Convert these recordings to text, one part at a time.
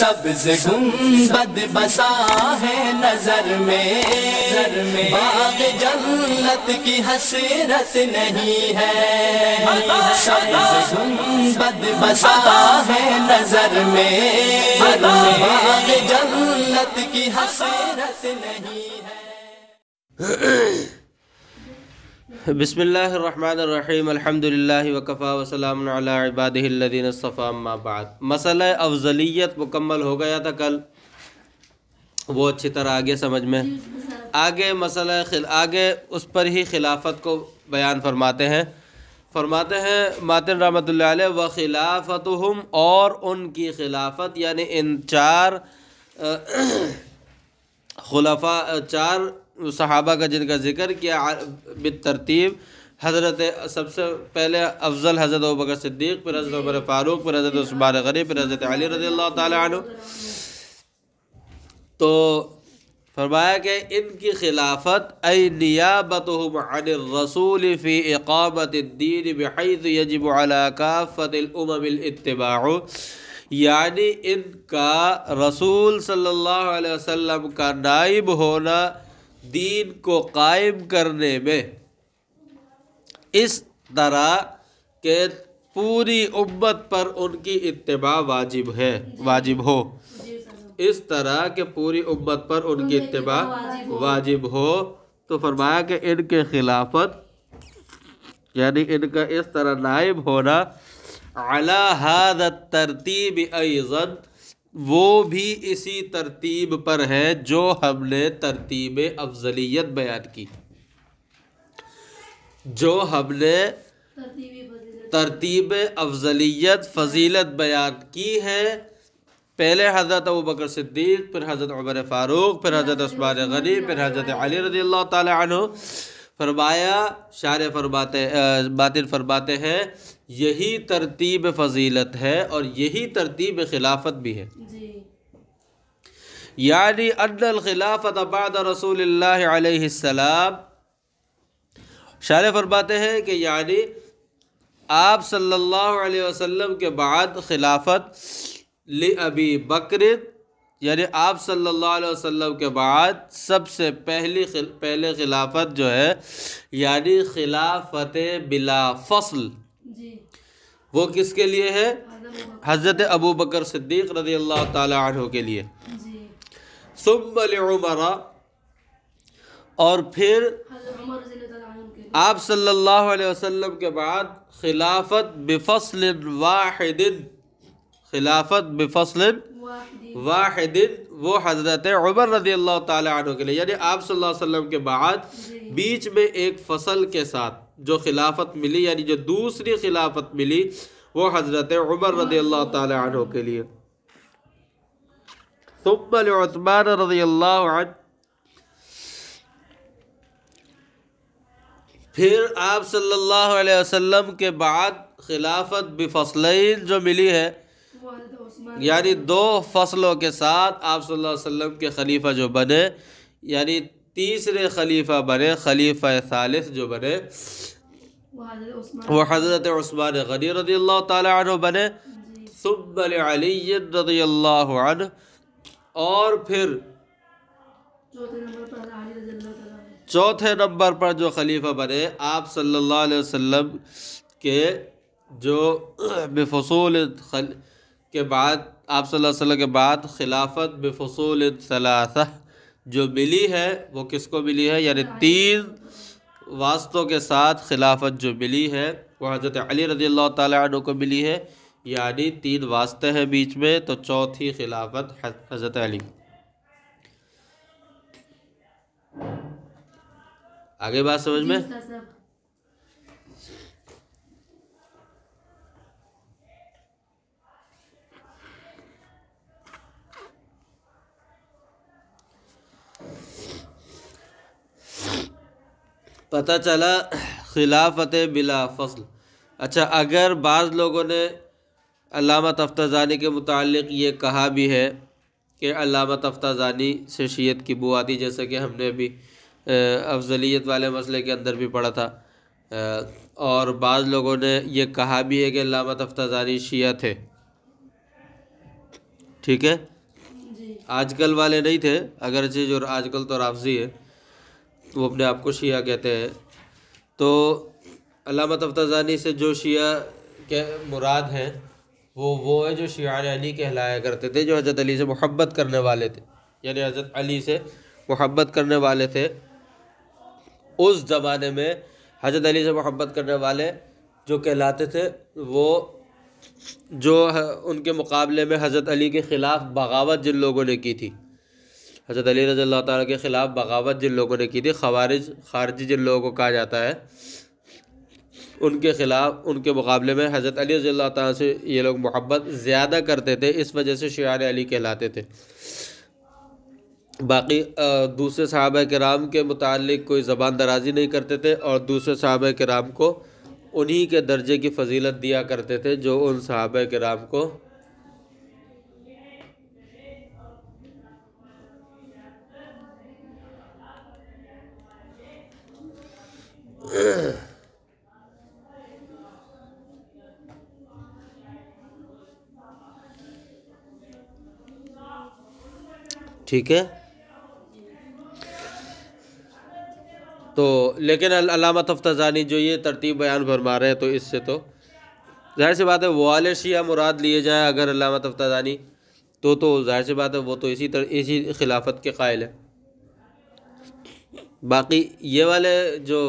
سبز گنبد بسا ہے نظر میں، باغ جنت کی حسرت نہیں ہے، سبز گنبد بسا ہے نظر میں، باغ جنت کی حسرت نہیں ہے۔ بسم اللہ الرحمن الرحیم، الحمدللہ وکفا وسلام علی عبادہ الذین اصطفیٰ، اما بعد۔ مسئلہ افضلیت مکمل ہو گیا تھا کل، وہ اچھی طرح آگے سمجھ میں آگے آگے اس پر ہی خلافت کو بیان فرماتے ہیں ماتن رحمۃ اللہ علیہ، وخلافتہم، اور ان کی خلافت، یعنی ان چار خلفاء، چار صحابہ کا جن کا ذکر کیا بالترتیب، سب سے پہلے افضل حضرت ابوبکر صدیق، پھر حضرت عمر فاروق، پھر حضرت عثمان غنی، پھر حضرت علی رضی اللہ تعالی عنہ۔ تو فرمایا کہ ان کی خلافت ای نیابتہم عن الرسول فی اقامت الدین بحیث یجب علی کافۃ الامم الاتباع، یعنی ان کا رسول صلی اللہ علیہ وسلم کا نائب ہونا دین کو قائم کرنے میں، اس طرح کہ پوری امت پر ان کی اتباع واجب ہو، اس طرح کہ پوری امت پر ان کی اتباع واجب ہو۔ تو فرمایا کہ ان کے خلافت، یعنی ان کا اس طرح نائب ہونا، علی ھذا الترتیب ایضا، وہ بھی اسی ترتیب پر ہے جو ہم نے ترتیب افضلیت بیان کی، جو ہم نے ترتیب افضلیت فضیلت بیان کی ہے۔ پہلے حضرت ابوبکر صدیق، پھر حضرت عمر فاروق، پھر حضرت عثمان غنی، پھر حضرت علی رضی اللہ تعالی عنہ۔ فرمایا، شارح باطن فرماتے ہیں، یہی ترتیب فضیلت ہے اور یہی ترتیب خلافت بھی ہے، یعنی ان الخلافت بعد رسول اللہ علیہ السلام۔ شارح فرماتے ہیں کہ یعنی آپ صلی اللہ علیہ وسلم کے بعد خلافت لأبی بکر، یعنی آپ صلی اللہ علیہ وسلم کے بعد سب سے پہلے خلافت جو ہے، یعنی خلافت بلا فصل، وہ کس کے لیے ہے؟ حضرت ابو بکر صدیق رضی اللہ تعالی عنہ کے لیے۔ ثم لعمر، اور پھر آپ صلی اللہ علیہ وسلم کے بعد خلافت بفصل واحد، خلافت بفصل واحد، وہ حضرت عمر رضی اللہ تعالی عنہ کے لیے، یعنی آپ صلی اللہ علیہ وسلم کے بعد بیچ میں ایک فصل کے ساتھ جو خلافت ملی، یعنی جو دوسری خلافت ملی، وہ حضرت عمر رضی اللہ تعالی عنہ کے لیے۔ ثم لعثمان رضی اللہ عنہ، پھر آپ صلی اللہ علیہ وسلم کے بعد خلافت بفصلین جو ملی ہے، یعنی دو فصلوں کے ساتھ آپ صلی اللہ علیہ وسلم کے خلیفہ جو بنے، یعنی تیسرے خلیفہ بنے، خلیفہ ثالث جو بنے، وہ حضرت عثمان غنی رضی اللہ تعالی عنہ بنے۔ ثم لعلی رضی اللہ عنہ، اور پھر چوتھے نمبر پر جو خلیفہ بنے آپ صلی اللہ علیہ وسلم کے، جو بفصول کے بعد آپ صلی اللہ علیہ وسلم کے بعد خلافت بفصول ثلاثہ جو ملی ہے، وہ کس کو ملی ہے؟ یعنی تین واسطوں کے ساتھ خلافت جو ملی ہے، وہ حضرت علی رضی اللہ تعالی عنہ کو ملی ہے، یعنی تین واسطے ہیں بیچ میں، تو چوتھی خلافت حضرت علی۔ آگے بات سمجھ میں؟ پتہ چلا خلافت بلا فصل۔ اچھا، اگر بعض لوگوں نے علامہ تفتازانی کے متعلق یہ کہا بھی ہے کہ علامہ تفتازانی سے شیعت کی بو آتی، جیسا کہ ہم نے ابھی افضلیت والے مسئلے کے اندر بھی پڑھا تھا، اور بعض لوگوں نے یہ کہا بھی ہے کہ علامہ تفتازانی شیعہ تھے، ٹھیک ہے، آج کل والے نہیں تھے، اگرچہ جو آج کل تو رافضی ہے وہ اپنے آپ کو شیعہ کہتے ہیں۔ تو علامہ طفتازانی سے جو شیعہ کے مراد ہیں وہ ہے جو شیعہ علی کہلایا کرتے تھے، جو حضرت علی سے محبت کرنے والے تھے، یعنی حضرت علی سے محبت کرنے والے تھے۔ اس زمانے میں حضرت علی سے محبت کرنے والے جو کہلاتے تھے، وہ جو ان کے مقابلے میں حضرت علی کے خلاف بغاوت جن لوگوں نے کی تھی، حضرت علی رضی اللہ تعالیٰ کے خلاف بغاوت جن لوگوں نے کی تھی، خارجی جن لوگوں کو کہا جاتا ہے، ان کے خلاف، ان کے مقابلے میں حضرت علی رضی اللہ تعالیٰ سے یہ لوگ محبت زیادہ کرتے تھے، اس وجہ سے شیعہ علی کہلاتے تھے۔ باقی دوسرے صحابہ کرام کے متعلق کوئی زبان درازی نہیں کرتے تھے، اور دوسرے صحابہ کرام کو انہی کے درجے کی فضیلت دیا کرتے تھے جو ان صحابہ کرام کو ٹھیک ہے۔ تو لیکن علامہ طفتازانی جو یہ ترتیب بیان فرما رہے ہیں، تو اس سے تو ظاہر سی بات ہے وہ والے شیعہ مراد لیے جائیں اگر علامہ طفتازانی، تو ظاہر سی بات ہے وہ تو اسی خلافت کے قائل ہے۔ باقی یہ والے جو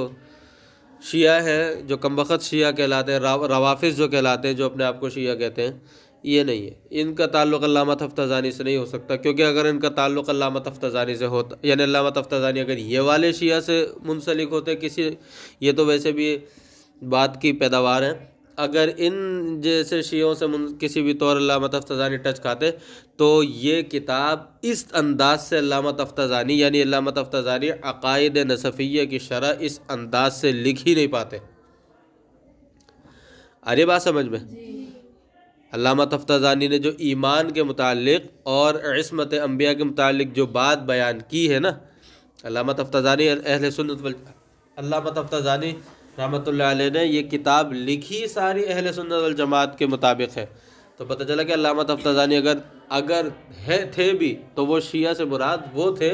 شیعہ ہیں، جو کمبخت شیعہ کہلاتے ہیں، روافظ جو کہلاتے ہیں، جو اپنے آپ کو شیعہ کہتے ہیں، یہ نہیں ہے، ان کا تعلق علامہ طفتازانی سے نہیں ہو سکتا، کیونکہ اگر ان کا تعلق علامہ طفتازانی سے ہوتا، یعنی علامہ طفتازانی اگر یہ والے شیعہ سے منسلک ہوتے کسی، یہ تو ویسے بھی بات کی پیداوار ہے، اگر ان جیسے شیعوں سے کسی بھی طور علامہ طفتازانی ٹچ کھاتے تو یہ کتاب اس انداز سے علامہ طفتازانی، یعنی علامہ طفتازانی عقائد نصفیہ کی شرح اس انداز سے لکھ ہی نہیں پاتے۔ آ رہی بات سمجھ میں؟ علامہ طفتازانی نے جو ایمان کے متعلق اور عصمت انبیاء کے متعلق جو بات بیان کی ہے نا، علامہ طفتازانی اہل سنت علامہ طفتازانی رحمۃ اللہ علیہ نے یہ کتاب لکھی ساری اہل سنت والجماعت کے مطابق ہے، تو پتہ چلا کہ علامہ طفتازانی اگر تھے بھی تو وہ شیعہ سے مراد وہ تھے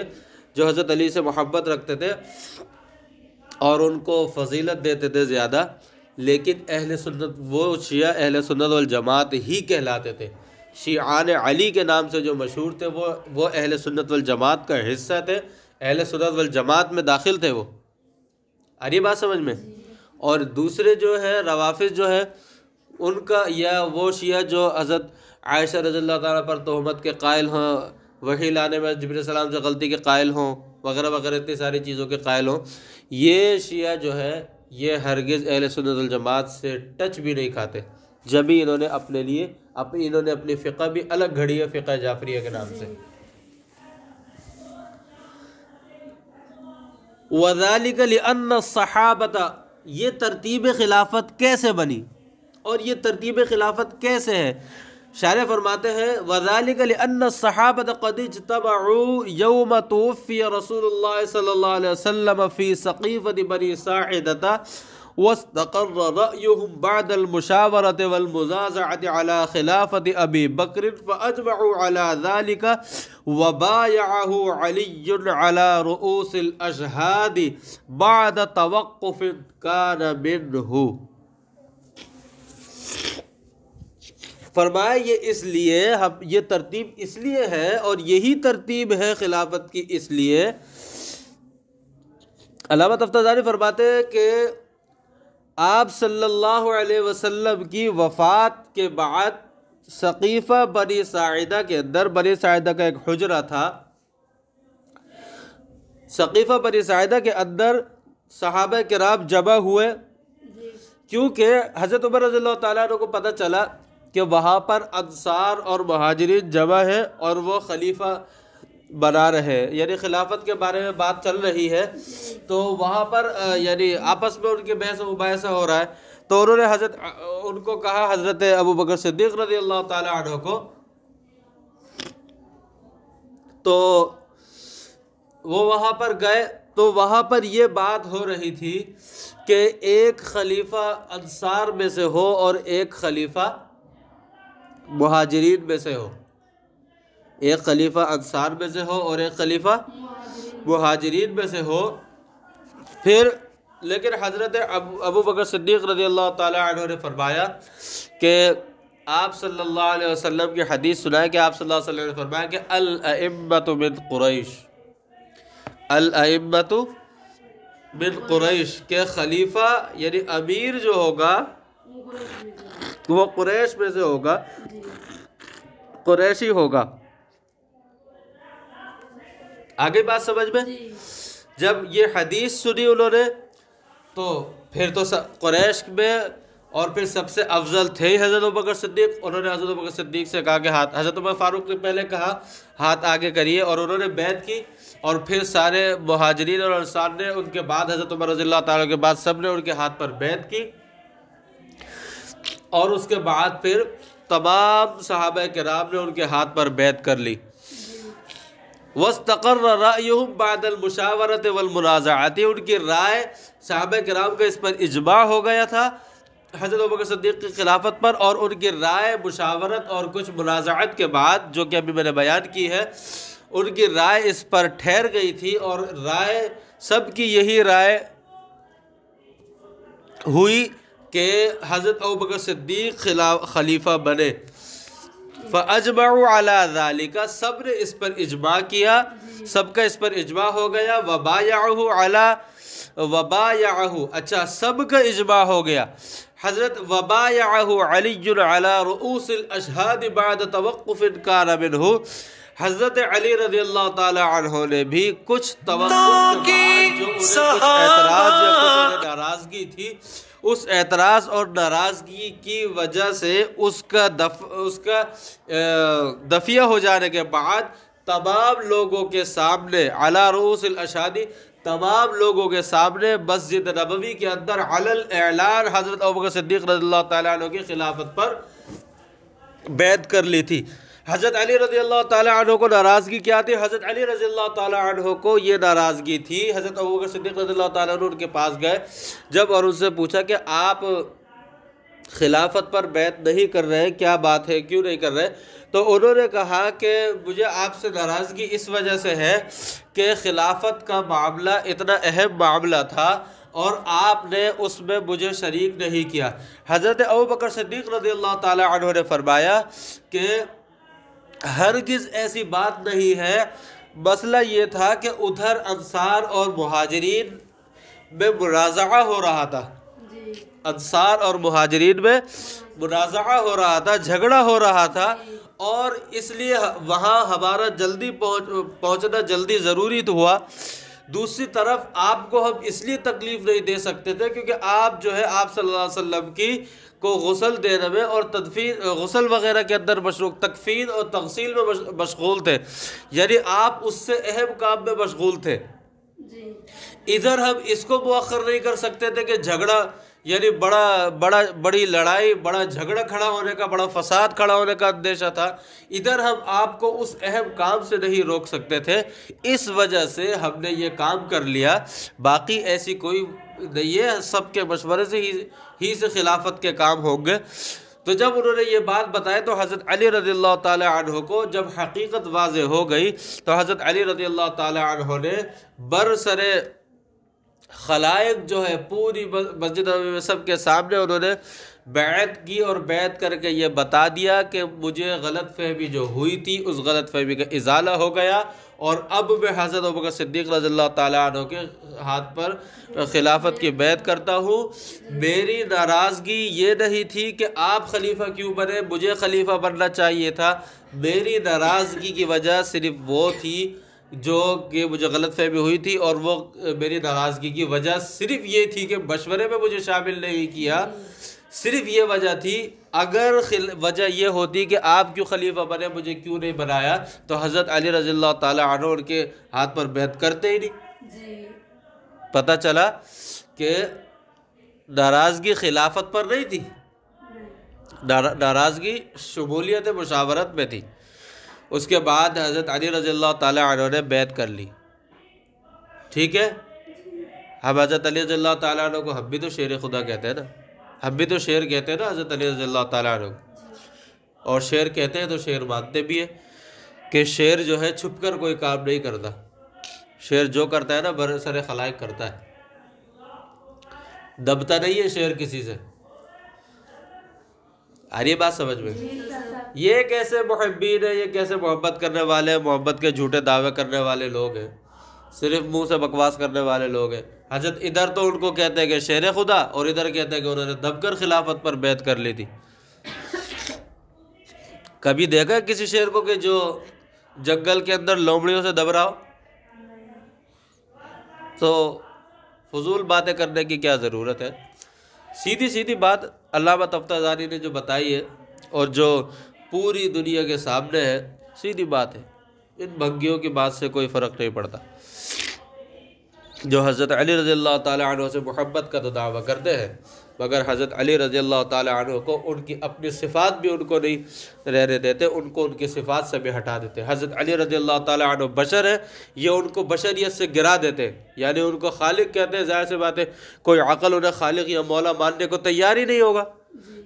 جو حضرت علی سے محبت رکھتے تھے اور ان کو فضیلت دیتے تھے زیادہ، لیکن اہل سنت، وہ شیعہ اہل سنت والجماعت ہی کہلاتے تھے، شیعان علی کے نام سے جو مشہور تھے وہ اہل سنت والجماعت کا حصہ تھے، اہل سنت والجماعت میں داخل تھے وہ۔ آ رہی بات سمجھ میں؟ اور دوسرے جو ہے روافظ جو ہے ان کا، یا وہ شیعہ جو حضرت عائشہ رضی اللہ تعالیٰ پر تہمت کے قائل ہوں، وحی لانے میں جبرائیل السلام سے غلطی کے قائل ہوں، وغیرہ وغیرہ اتنی ساری چیزوں کے قائل ہوں، یہ شیعہ جو ہے یہ ہرگز اہل سنت والجماعت سے ٹچ بھی نہیں کھاتے، جب ہی انہوں نے اپنے لیے انہوں نے اپنی فقہ بھی الگ گھڑی ہے، فقہ جعفریہ کے نام سے۔ وَذَلِكَ لِأَنَّ الصَّحَابَةَ، یہ ترتیب خلافت کیسے بنی اور یہ ترتیب خلافت کیسے ہے؟ شارح فرماتے ہیں وَذَلِكَ لِأَنَّ الصَّحَابَةَ قَدْ اجْتَمَعُوا يَوْمَ تُوفِّيَ رَسُولُ اللَّهِ صلی اللہ علیہ وسلم فِي سَقِيفَةِ بَنِي سَاعِدَةَ وَاسْتَقَرَّ رَأْيُهُمْ بَعْدَ الْمُشَاوَرَةِ وَالْمُنَازَعَةِ عَلَى خِلَافَةِ أَبِي بَكْرٍ فَأَجْمَعُوا عَلَى ذَلِكَ وَبَايَعَهُ عَلِيٌّ عَلَى رُؤُوسِ الْأَشْهَادِ بَعْدَ تَوَقُّفٍ كَانَ مِنْهُ۔ فرمایا یہ ترتیب اس لیے ہے، اور یہی ترتیب ہے خلافت کی اس لیے۔ علامہ طفتازانی فرماتے ہیں کہ آپ صلی اللہ علیہ وسلم کی وفات کے بعد سقیفہ بنی ساعدہ کے اندر، بنی ساعدہ کا ایک حجرہ تھا، سقیفہ بنی ساعدہ کے اندر صحابہ کرام جمع ہوئے، کیونکہ حضرت عمر رضی اللہ تعالیٰ عنہ کو پتہ چلا کہ وہاں پر انصار اور مہاجرین جمع ہیں اور وہ خلیفہ بنا رہے ہیں، یعنی خلافت کے بارے میں بات چل رہی ہے، تو وہاں پر یعنی آپس میں ان کے بحث و مباحثہ ہو رہا ہے، تو انہوں نے ان کو کہا، حضرت ابو بکر صدیق رضی اللہ تعالیٰ عنہ کو، تو وہ وہاں پر گئے، تو وہاں پر یہ بات ہو رہی تھی کہ ایک خلیفہ انصار میں سے ہو اور ایک خلیفہ مہاجرین میں سے ہو۔ ایک خلیفہ انصار میں سے ہو اور ایک خلیفہ مہاجرین میں سے ہو. پھر لیکن حضرت ابو بکر صدیق رضی اللہ تعالی عنہ نے فرمایا کہ آپ صلی اللہ علیہ وسلم کی حدیث سنائے کہ آپ صلی اللہ علیہ وسلم نے فرمایا کہ الائمۃ من قریش، الائمۃ من قریش، کہ خلیفہ یعنی امیر جو ہوگا وہ قریش میں سے ہوگا، قریشی ہوگا. آگے بات سمجھ میں؟ جب یہ حدیث سنی انہوں نے تو پھر تو قریش میں، اور پھر سب سے افضل تھے حضرت ابوبکر صدیق. انہوں نے حضرت ابوبکر صدیق سے کہا کہ ہاتھ، حضرت عمر فاروق نے پہلے کہا ہاتھ آگے کریے، اور انہوں نے بیعت کی. اور پھر سارے مہاجرین اور انصار نے ان کے بعد، حضرت عمر رضی اللہ تعالیٰ کے بعد سب نے ان کے ہاتھ پر بیعت کی. اور اس کے بعد پھر تمام صحابہ کرام نے ان کے ہاتھ پر بیعت کر لی. وَاسْتَقَرَّ رَأْيُهُمْ بَعْدَ الْمُشَاوَرَةِ وَالْمُنَازَعَةِ، ان کی رائے، صحابہ کرام کا اس پر اجماع ہو گیا تھا حضرت ابوبکر صدیق کی خلافت پر، اور ان کی رائے مشاورت اور کچھ منازعت کے بعد، جو کہ ابھی میں نے بیان کی ہے، ان کی رائے اس پر ٹھہر گئی تھی. اور رائے سب کی یہی رائے ہوئی کہ حضرت ابوبکر صدیق خلیفہ بنے. فَأَجْمَعُوا عَلَىٰ ذَلِكَ، سب نے اس پر اجماع کیا، سب کا اس پر اجماع ہو گیا. وَبَايَعَهُ، اچھا سب کا اجماع ہو گیا. حضرت وَبَايَعَهُ عَلِيٌّ عَلَىٰ رُؤُوسِ الْأَشْهَادِ بَعْدَ تَوَقُّفٍ كَانَ مِنْهُ، حضرت علی رضی اللہ تعالی عنہ نے بھی کچھ توقف کے بعد جو انہیں کچھ اعتراض یا کچھ انہیں ناراضگی تھی، اس اعتراض اور ناراضگی کی وجہ سے اس کا دفیہ ہو جانے کے بعد تمام لوگوں کے سامنے علی رؤوس الاشہاد، تمام لوگوں کے سامنے مسجد نبوی کے اندر علی الاعلان حضرت ابوبکر صدیق رضی اللہ تعالیٰ عنہ کی خلافت پر بیعت کر لی تھی. حضرت علی رضی اللہ تعالیٰ عنہ کو ناراضگی کیا تھی؟ حضرت علی رضی اللہ تعالیٰ عنہ کو یہ ناراضگی تھی. حضرت ابوبکر صدیق رضی اللہ تعالیٰ عنہ ان کے پاس گئے جب، اور ان سے پوچھا کہ آپ خلافت پر بیعت نہیں کر رہے، کیا بات ہے، کیوں نہیں کر رہے؟ تو انہوں نے کہا کہ مجھے آپ سے ناراضگی اس وجہ سے ہے کہ خلافت کا معاملہ اتنا اہم معاملہ تھا اور آپ نے اس میں مجھے شریک نہیں کیا. حضرت ابوبکر صدیق رضی اللہ تعالیٰ عنہ نے فرمایا کہ ہرگز ایسی بات نہیں ہے، مسئلہ یہ تھا کہ ادھر انصار اور مہاجرین میں منازعہ ہو رہا تھا، انصار اور مہاجرین میں منازعہ ہو رہا تھا، جھگڑا ہو رہا تھا، اور اس لیے وہاں ہمارا جلدی پہنچنا جلدی ضروری تو ہوا. دوسری طرف آپ کو ہم اس لیے تکلیف نہیں دے سکتے تھے کیونکہ آپ جو ہے آپ صلی اللہ علیہ وسلم کی کو غسل دینے میں اور تدفین، غسل وغیرہ کے اندر مشروع، تکفین اور تغسیل میں مشغول تھے، یعنی آپ اس سے اہم کام میں مشغول تھے. ادھر ہم اس کو مؤخر نہیں کر سکتے تھے کہ جھگڑا، یعنی بڑی لڑائی، بڑا جھگڑا کھڑا ہونے کا، بڑا فساد کھڑا ہونے کا اندیشہ تھا، ادھر ہم آپ کو اس اہم کام سے نہیں روک سکتے تھے، اس وجہ سے ہم نے یہ کام کر لیا. باقی ایسی کوئی نہیں ہے، سب کے مشورے سے ہی سے خلافت کے کام ہوں گے. تو جب انہوں نے یہ بات بتائی تو حضرت علی رضی اللہ تعالی عنہ کو جب حقیقت واضح ہو گئی تو حضرت علی رضی اللہ تعالی عنہ نے برسر خلائق جو ہے پوری مسجد میں سب کے سامنے انہوں نے بیعت کی، اور بیعت کر کے یہ بتا دیا کہ مجھے غلط فہمی جو ہوئی تھی اس غلط فہمی کا ازالہ ہو گیا، اور اب میں حضرت ابوبکر صدیق رضی اللہ تعالیٰ عنہ کے ہاتھ پر خلافت کی بیعت کرتا ہوں. میری ناراضگی یہ نہیں تھی کہ آپ خلیفہ کیوں بنے، مجھے خلیفہ بننا چاہیے تھا. میری ناراضگی کی وجہ صرف وہ تھی جو کہ مجھے غلط فہمی ہوئی تھی، اور وہ میری ناراضگی کی وجہ صرف یہ تھی کہ مشورے میں مجھے شامل نہیں کیا، صرف یہ وجہ تھی. اگر وجہ یہ ہوتی کہ آپ کیوں خلیفہ بنے، مجھے کیوں نہیں بنایا، تو حضرت علی رضی اللہ تعالی عنہ ان کے ہاتھ پر بیعت کرتے ہی نہیں. پتہ چلا کہ ناراضگی خلافت پر نہیں تھی، ناراضگی شمولیت مشاورت میں تھی. اس کے بعد حضرت علی رضی اللہ تعالی عنہ نے بیعت کر لی. ٹھیک ہے، ہم حضرت علی رضی اللہ تعالی عنہ کو ہم بھی تو شیر خدا کہتے ہیں نا، ہم بھی تو شیر کہتے ہیں نا حضرت علی رضی اللہ تعالیٰ عنہ، اور شیر کہتے ہیں تو شیر مانتے بھی ہیں. کہ شیر جو ہے چھپ کر کوئی کام نہیں کرتا، شیر جو کرتا ہے نا برسر خلائق کرتا ہے، دبتا نہیں ہے شیر کسی سے۔ آ رہی ہے بات سمجھ میں؟ یہ کیسے محبین ہیں، یہ کیسے محبت کرنے والے ہیں، محبت کے جھوٹے دعوے کرنے والے لوگ ہیں، صرف منہ سے بکواس کرنے والے لوگ ہیں۔ حضرت ادھر تو ان کو کہتے ہیں کہ شیر خدا، اور ادھر کہتے ہیں کہ انہوں نے دب کر خلافت پر بیعت کر لی تھی۔ کبھی دیکھا ہے کسی شیر کو کہ جو جنگل کے اندر لومڑیوں سے دب رہا ہو؟ تو فضول باتیں کرنے کی کیا ضرورت ہے؟ سیدھی سیدھی بات علامہ تفتازانی نے جو بتائی ہے اور جو پوری دنیا کے سامنے ہے، سیدھی بات ہے، ان بھنگیوں کی بات سے کوئی فرق نہیں پڑتا۔ جو حضرت علی رضی اللہ تعالیٰ عنہ سے محبت کا تو دعویٰ کرتے ہیں، مگر حضرت علی رضی اللہ تعالیٰ عنہ کو ان کی اپنی صفات بھی ان کو نہیں رہنے دیتے، ان کو ان کی صفات سے بھی ہٹا دیتے۔ حضرت علی رضی اللہ تعالیٰ عنہ بشر ہے، یہ ان کو بشریت سے گرا دیتے، یعنی ان کو خالق کہتے ہیں۔ ظاہر سی بات ہے کوئی عقل انہیں خالق یا مولا ماننے کو تیار ہی نہیں ہوگا،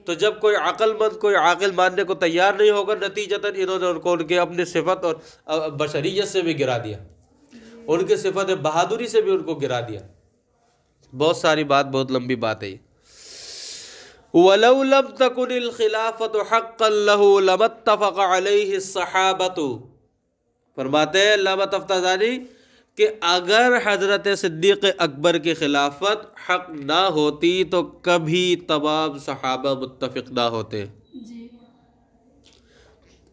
تو جب کوئی عقل مند کوئی عاقل ماننے کو تیار نہیں ہوگا، نتیجتاً انہوں نے ان کو ان کے اپنی صفت اور بشریت سے بھی گرا دیا، ان کی صفت بہادری سے بھی ان کو گرا دیا۔ بہت ساری بات، بہت لمبی بات ہے یہ۔ وَلَوْ لَمْ تَكُنِ الْخِلَافَةُ حَقًّا لَهُ لَمَا اتَّفَقَ عَلَيْهِ الصَّحَابَةُ، فرماتے ہیں علامہ تفتازانی کہ اگر حضرت صدیق اکبر کی خلافت حق نہ ہوتی تو کبھی تمام صحابہ متفق نہ ہوتے،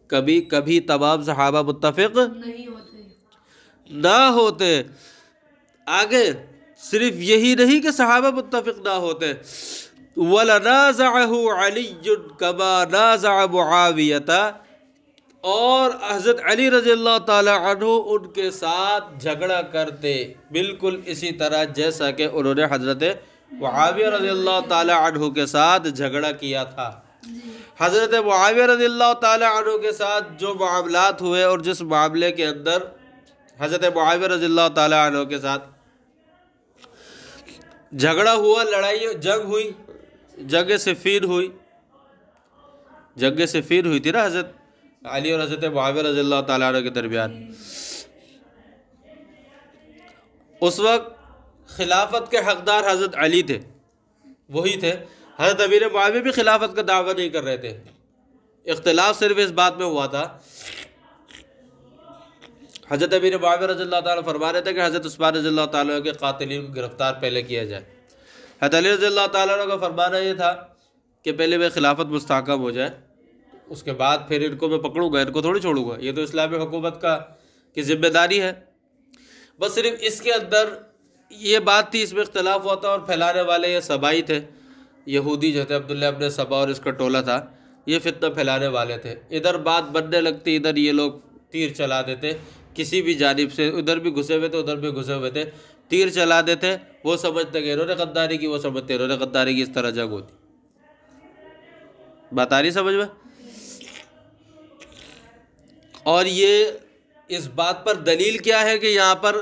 کبھی تمام صحابہ متفق نہ ہوتے۔ آگے صرف یہی نہیں کہ صحابہ متفق نہ ہوتے، وَلَنَازَعَهُ عَلِيٌّ كَمَا نَازَعَ مُعَاوِيَةَ، اور حضرت علی رضی اللہ تعالی عنہ ان کے ساتھ جھگڑا کرتے بالکل اسی طرح جیسا کہ انہوں نے حضرت معاویہ رضی اللہ تعالی عنہ کے ساتھ جھگڑا کیا تھا۔ حضرت معاویہ رضی اللہ تعالی عنہ کے ساتھ جو معاملات ہوئے اور جس معاملے کے اندر حضرت معاویہ رضی اللہ تعالی عنہ کے ساتھ جھگڑا ہوا، لڑائی جنگ ہوئی، جنگ صفین ہوئی، جنگ صفین ہوئی تھی نا حضرت علی اور حضرت معاویہ رضی اللہ تعالیٰ عنہ کے درمیان۔ اس وقت خلافت کے حقدار حضرت علی تھے، وہی تھے۔ حضرت امیر معاویہ بھی خلافت کا دعویٰ نہیں کر رہے تھے، اختلاف صرف اس بات میں ہوا تھا۔ حضرت امیر معاویہ رضی اللہ تعالیٰ فرما رہے تھے کہ حضرت عثمان رضی اللہ تعالیٰ کے قاتلین کو گرفتار پہلے کیا جائے۔ حضرت علی رضی اللہ تعالیٰ کا فرمانا یہ تھا کہ پہلے میں خلافت مستحکم ہو جائے، اس کے بعد پھر ان کو میں پکڑوں گا، ان کو تھوڑی چھوڑوں گا، یہ تو اسلامی حکومت کی ذمہ داری ہے۔ بس صرف اس کے اندر یہ بات تھی، اس میں اختلاف ہوا تھا، اور پھیلانے والے یہ سبائی تھے، یہودی جو تھے عبداللہ ابن سبا اور اس کا ٹولہ تھا، یہ فتنہ پھیلانے والے تھے۔ ادھر بات بننے لگتی، ادھر یہ لوگ تیر چلا دیتے کسی بھی جانب سے، ادھر بھی گھسے ہوئے تھے ادھر بھی گھسے ہوئے تھے، تیر چلا دیتے، وہ سمجھتے کہ انہوں نے غداری کی، وہ سمجھتے انہوں نے غداری کی، اس طرح جنگ ہوتی۔ بات آ رہی سمجھ میں؟ اور یہ اس بات پر دلیل کیا ہے کہ یہاں پر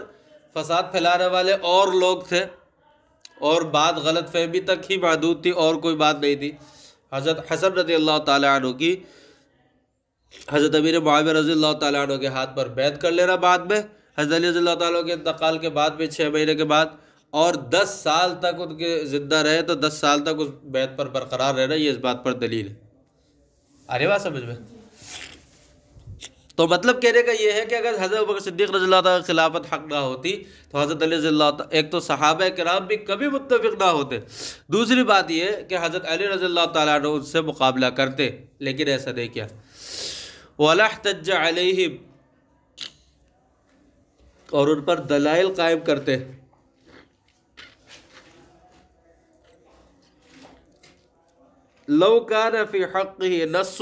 فساد پھیلانے والے اور لوگ تھے، اور بات غلط فہمی تک ہی محدود تھی، اور کوئی بات نہیں تھی۔ حضرت حسن رضی اللہ تعالیٰ عنہ کی حضرت امیر معاویہ رضی اللہ تعالیٰ عنہ کے ہاتھ پر بیعت کر لینا، بعد میں حضرت علی رضی اللہ تعالیٰ کے انتقال کے بعد میں 6 مہینے کے بعد، اور 10 سال تک ان کے زندہ رہے، تو 10 سال تک اس بیعت پر برقرار رہنا، یہ اس بات پر دلیل ہے۔ آرے بات سمجھ میں؟ تو مطلب کہنے کا یہ ہے کہ اگر حضرت ابوبکر صدیق رضی اللہ تعالیٰ خلافت حق نہ ہوتی تو حضرت علی رضی اللہ تعالیٰ، ایک تو صحابہ کرام بھی کبھی متفق نہ ہوتے، دوسری بات یہ ہے کہ حضرت علی رضی اللہ تعالیٰ عنہ ان سے مقابلہ کرتے، لیکن ایسا نہیں کیا۔ وَلَا احْتَجَّ عَلَيْهِمْ، اور ان پر دلائل قائم کرتے۔ لَوْ كَانَ فِي حَقِّهِ نَصٌّ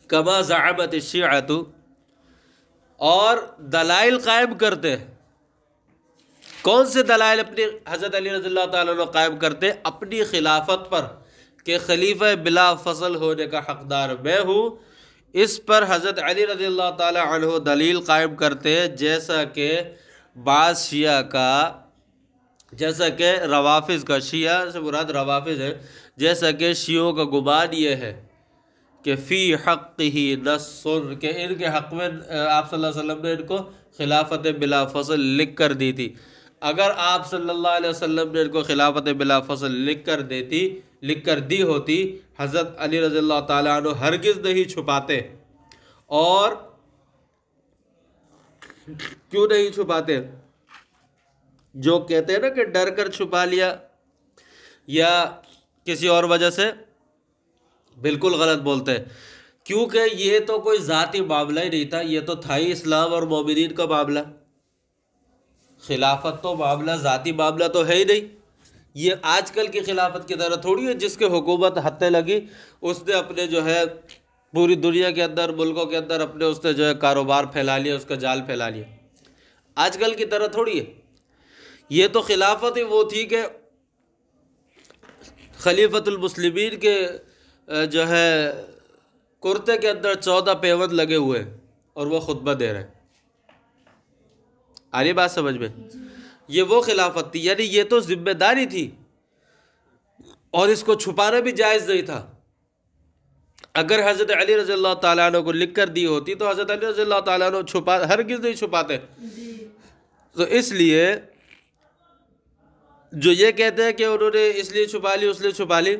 كَمَا زَعَمَتِ الشِّيعَةُ، اور دلائل قائم کرتے۔ کون سے دلائل اپنی حضرت علی رضی اللہ تعالیٰ عنہ قائم کرتے؟ اپنی خلافت پر، کہ خلیفہ بلا فصل ہونے کا حقدار میں ہوں، اس پر حضرت علی رضی اللہ تعالیٰ عنہ دلیل قائم کرتے، جیسا کہ بعض شیعہ کا، جیسا کہ روافظ کا، شیعہ سے مراد روافظ ہے، جیسا کہ شیعوں کا گمان یہ ہے کہ فی حقہ نص، کہ ان کے حق میں آپ صلی اللہ علیہ وسلم نے ان کو خلافت بلا فصل لکھ کر دی تھی. اگر آپ صلی اللہ علیہ وسلم نے ان کو خلافت بلا فصل لکھ کر دی ہوتی، حضرت علی رضی اللہ تعالیٰ عنہ ہرگز نہیں چھپاتے. اور کیوں نہیں چھپاتے؟ جو کہتے ہیں نا کہ ڈر کر چھپا لیا یا کسی اور وجہ سے، بالکل غلط بولتے ہیں. کیونکہ یہ تو کوئی ذاتی معاملہ ہی نہیں تھا، یہ تو تھا ہی اسلام اور مومنین کا معاملہ. خلافت تو معاملہ ذاتی معاملہ تو ہے ہی نہیں. یہ آج کل کی خلافت کی طرح تھوڑی ہے جس کے حکومت ہتھے لگی اس نے اپنے جو ہے پوری دنیا کے اندر، ملکوں کے اندر اپنے اس نے جو ہے کاروبار پھیلا لیا، اس کا جال پھیلا لیا. آج کل کی طرح تھوڑی ہے. یہ تو خلافت ہی وہ تھی کہ خلیفۃ المسلمین کے جو ہے کرتے کے اندر 14 پیوند لگے ہوئے اور وہ خطبہ دے رہے ہیں. آ رہی بات سمجھ میں؟ یہ وہ خلافت تھی، یعنی یہ تو ذمہ داری تھی اور اس کو چھپانا بھی جائز نہیں تھا. اگر حضرت علی رضی اللہ تعالیٰ عنہ کو لکھ کر دی ہوتی تو حضرت علی رضی اللہ تعالیٰ عنہ ہرگز نہیں چھپاتے. تو اس لیے جو یہ کہتے ہیں کہ انہوں نے اس لیے چھپا لی اس لیے چھپا لی،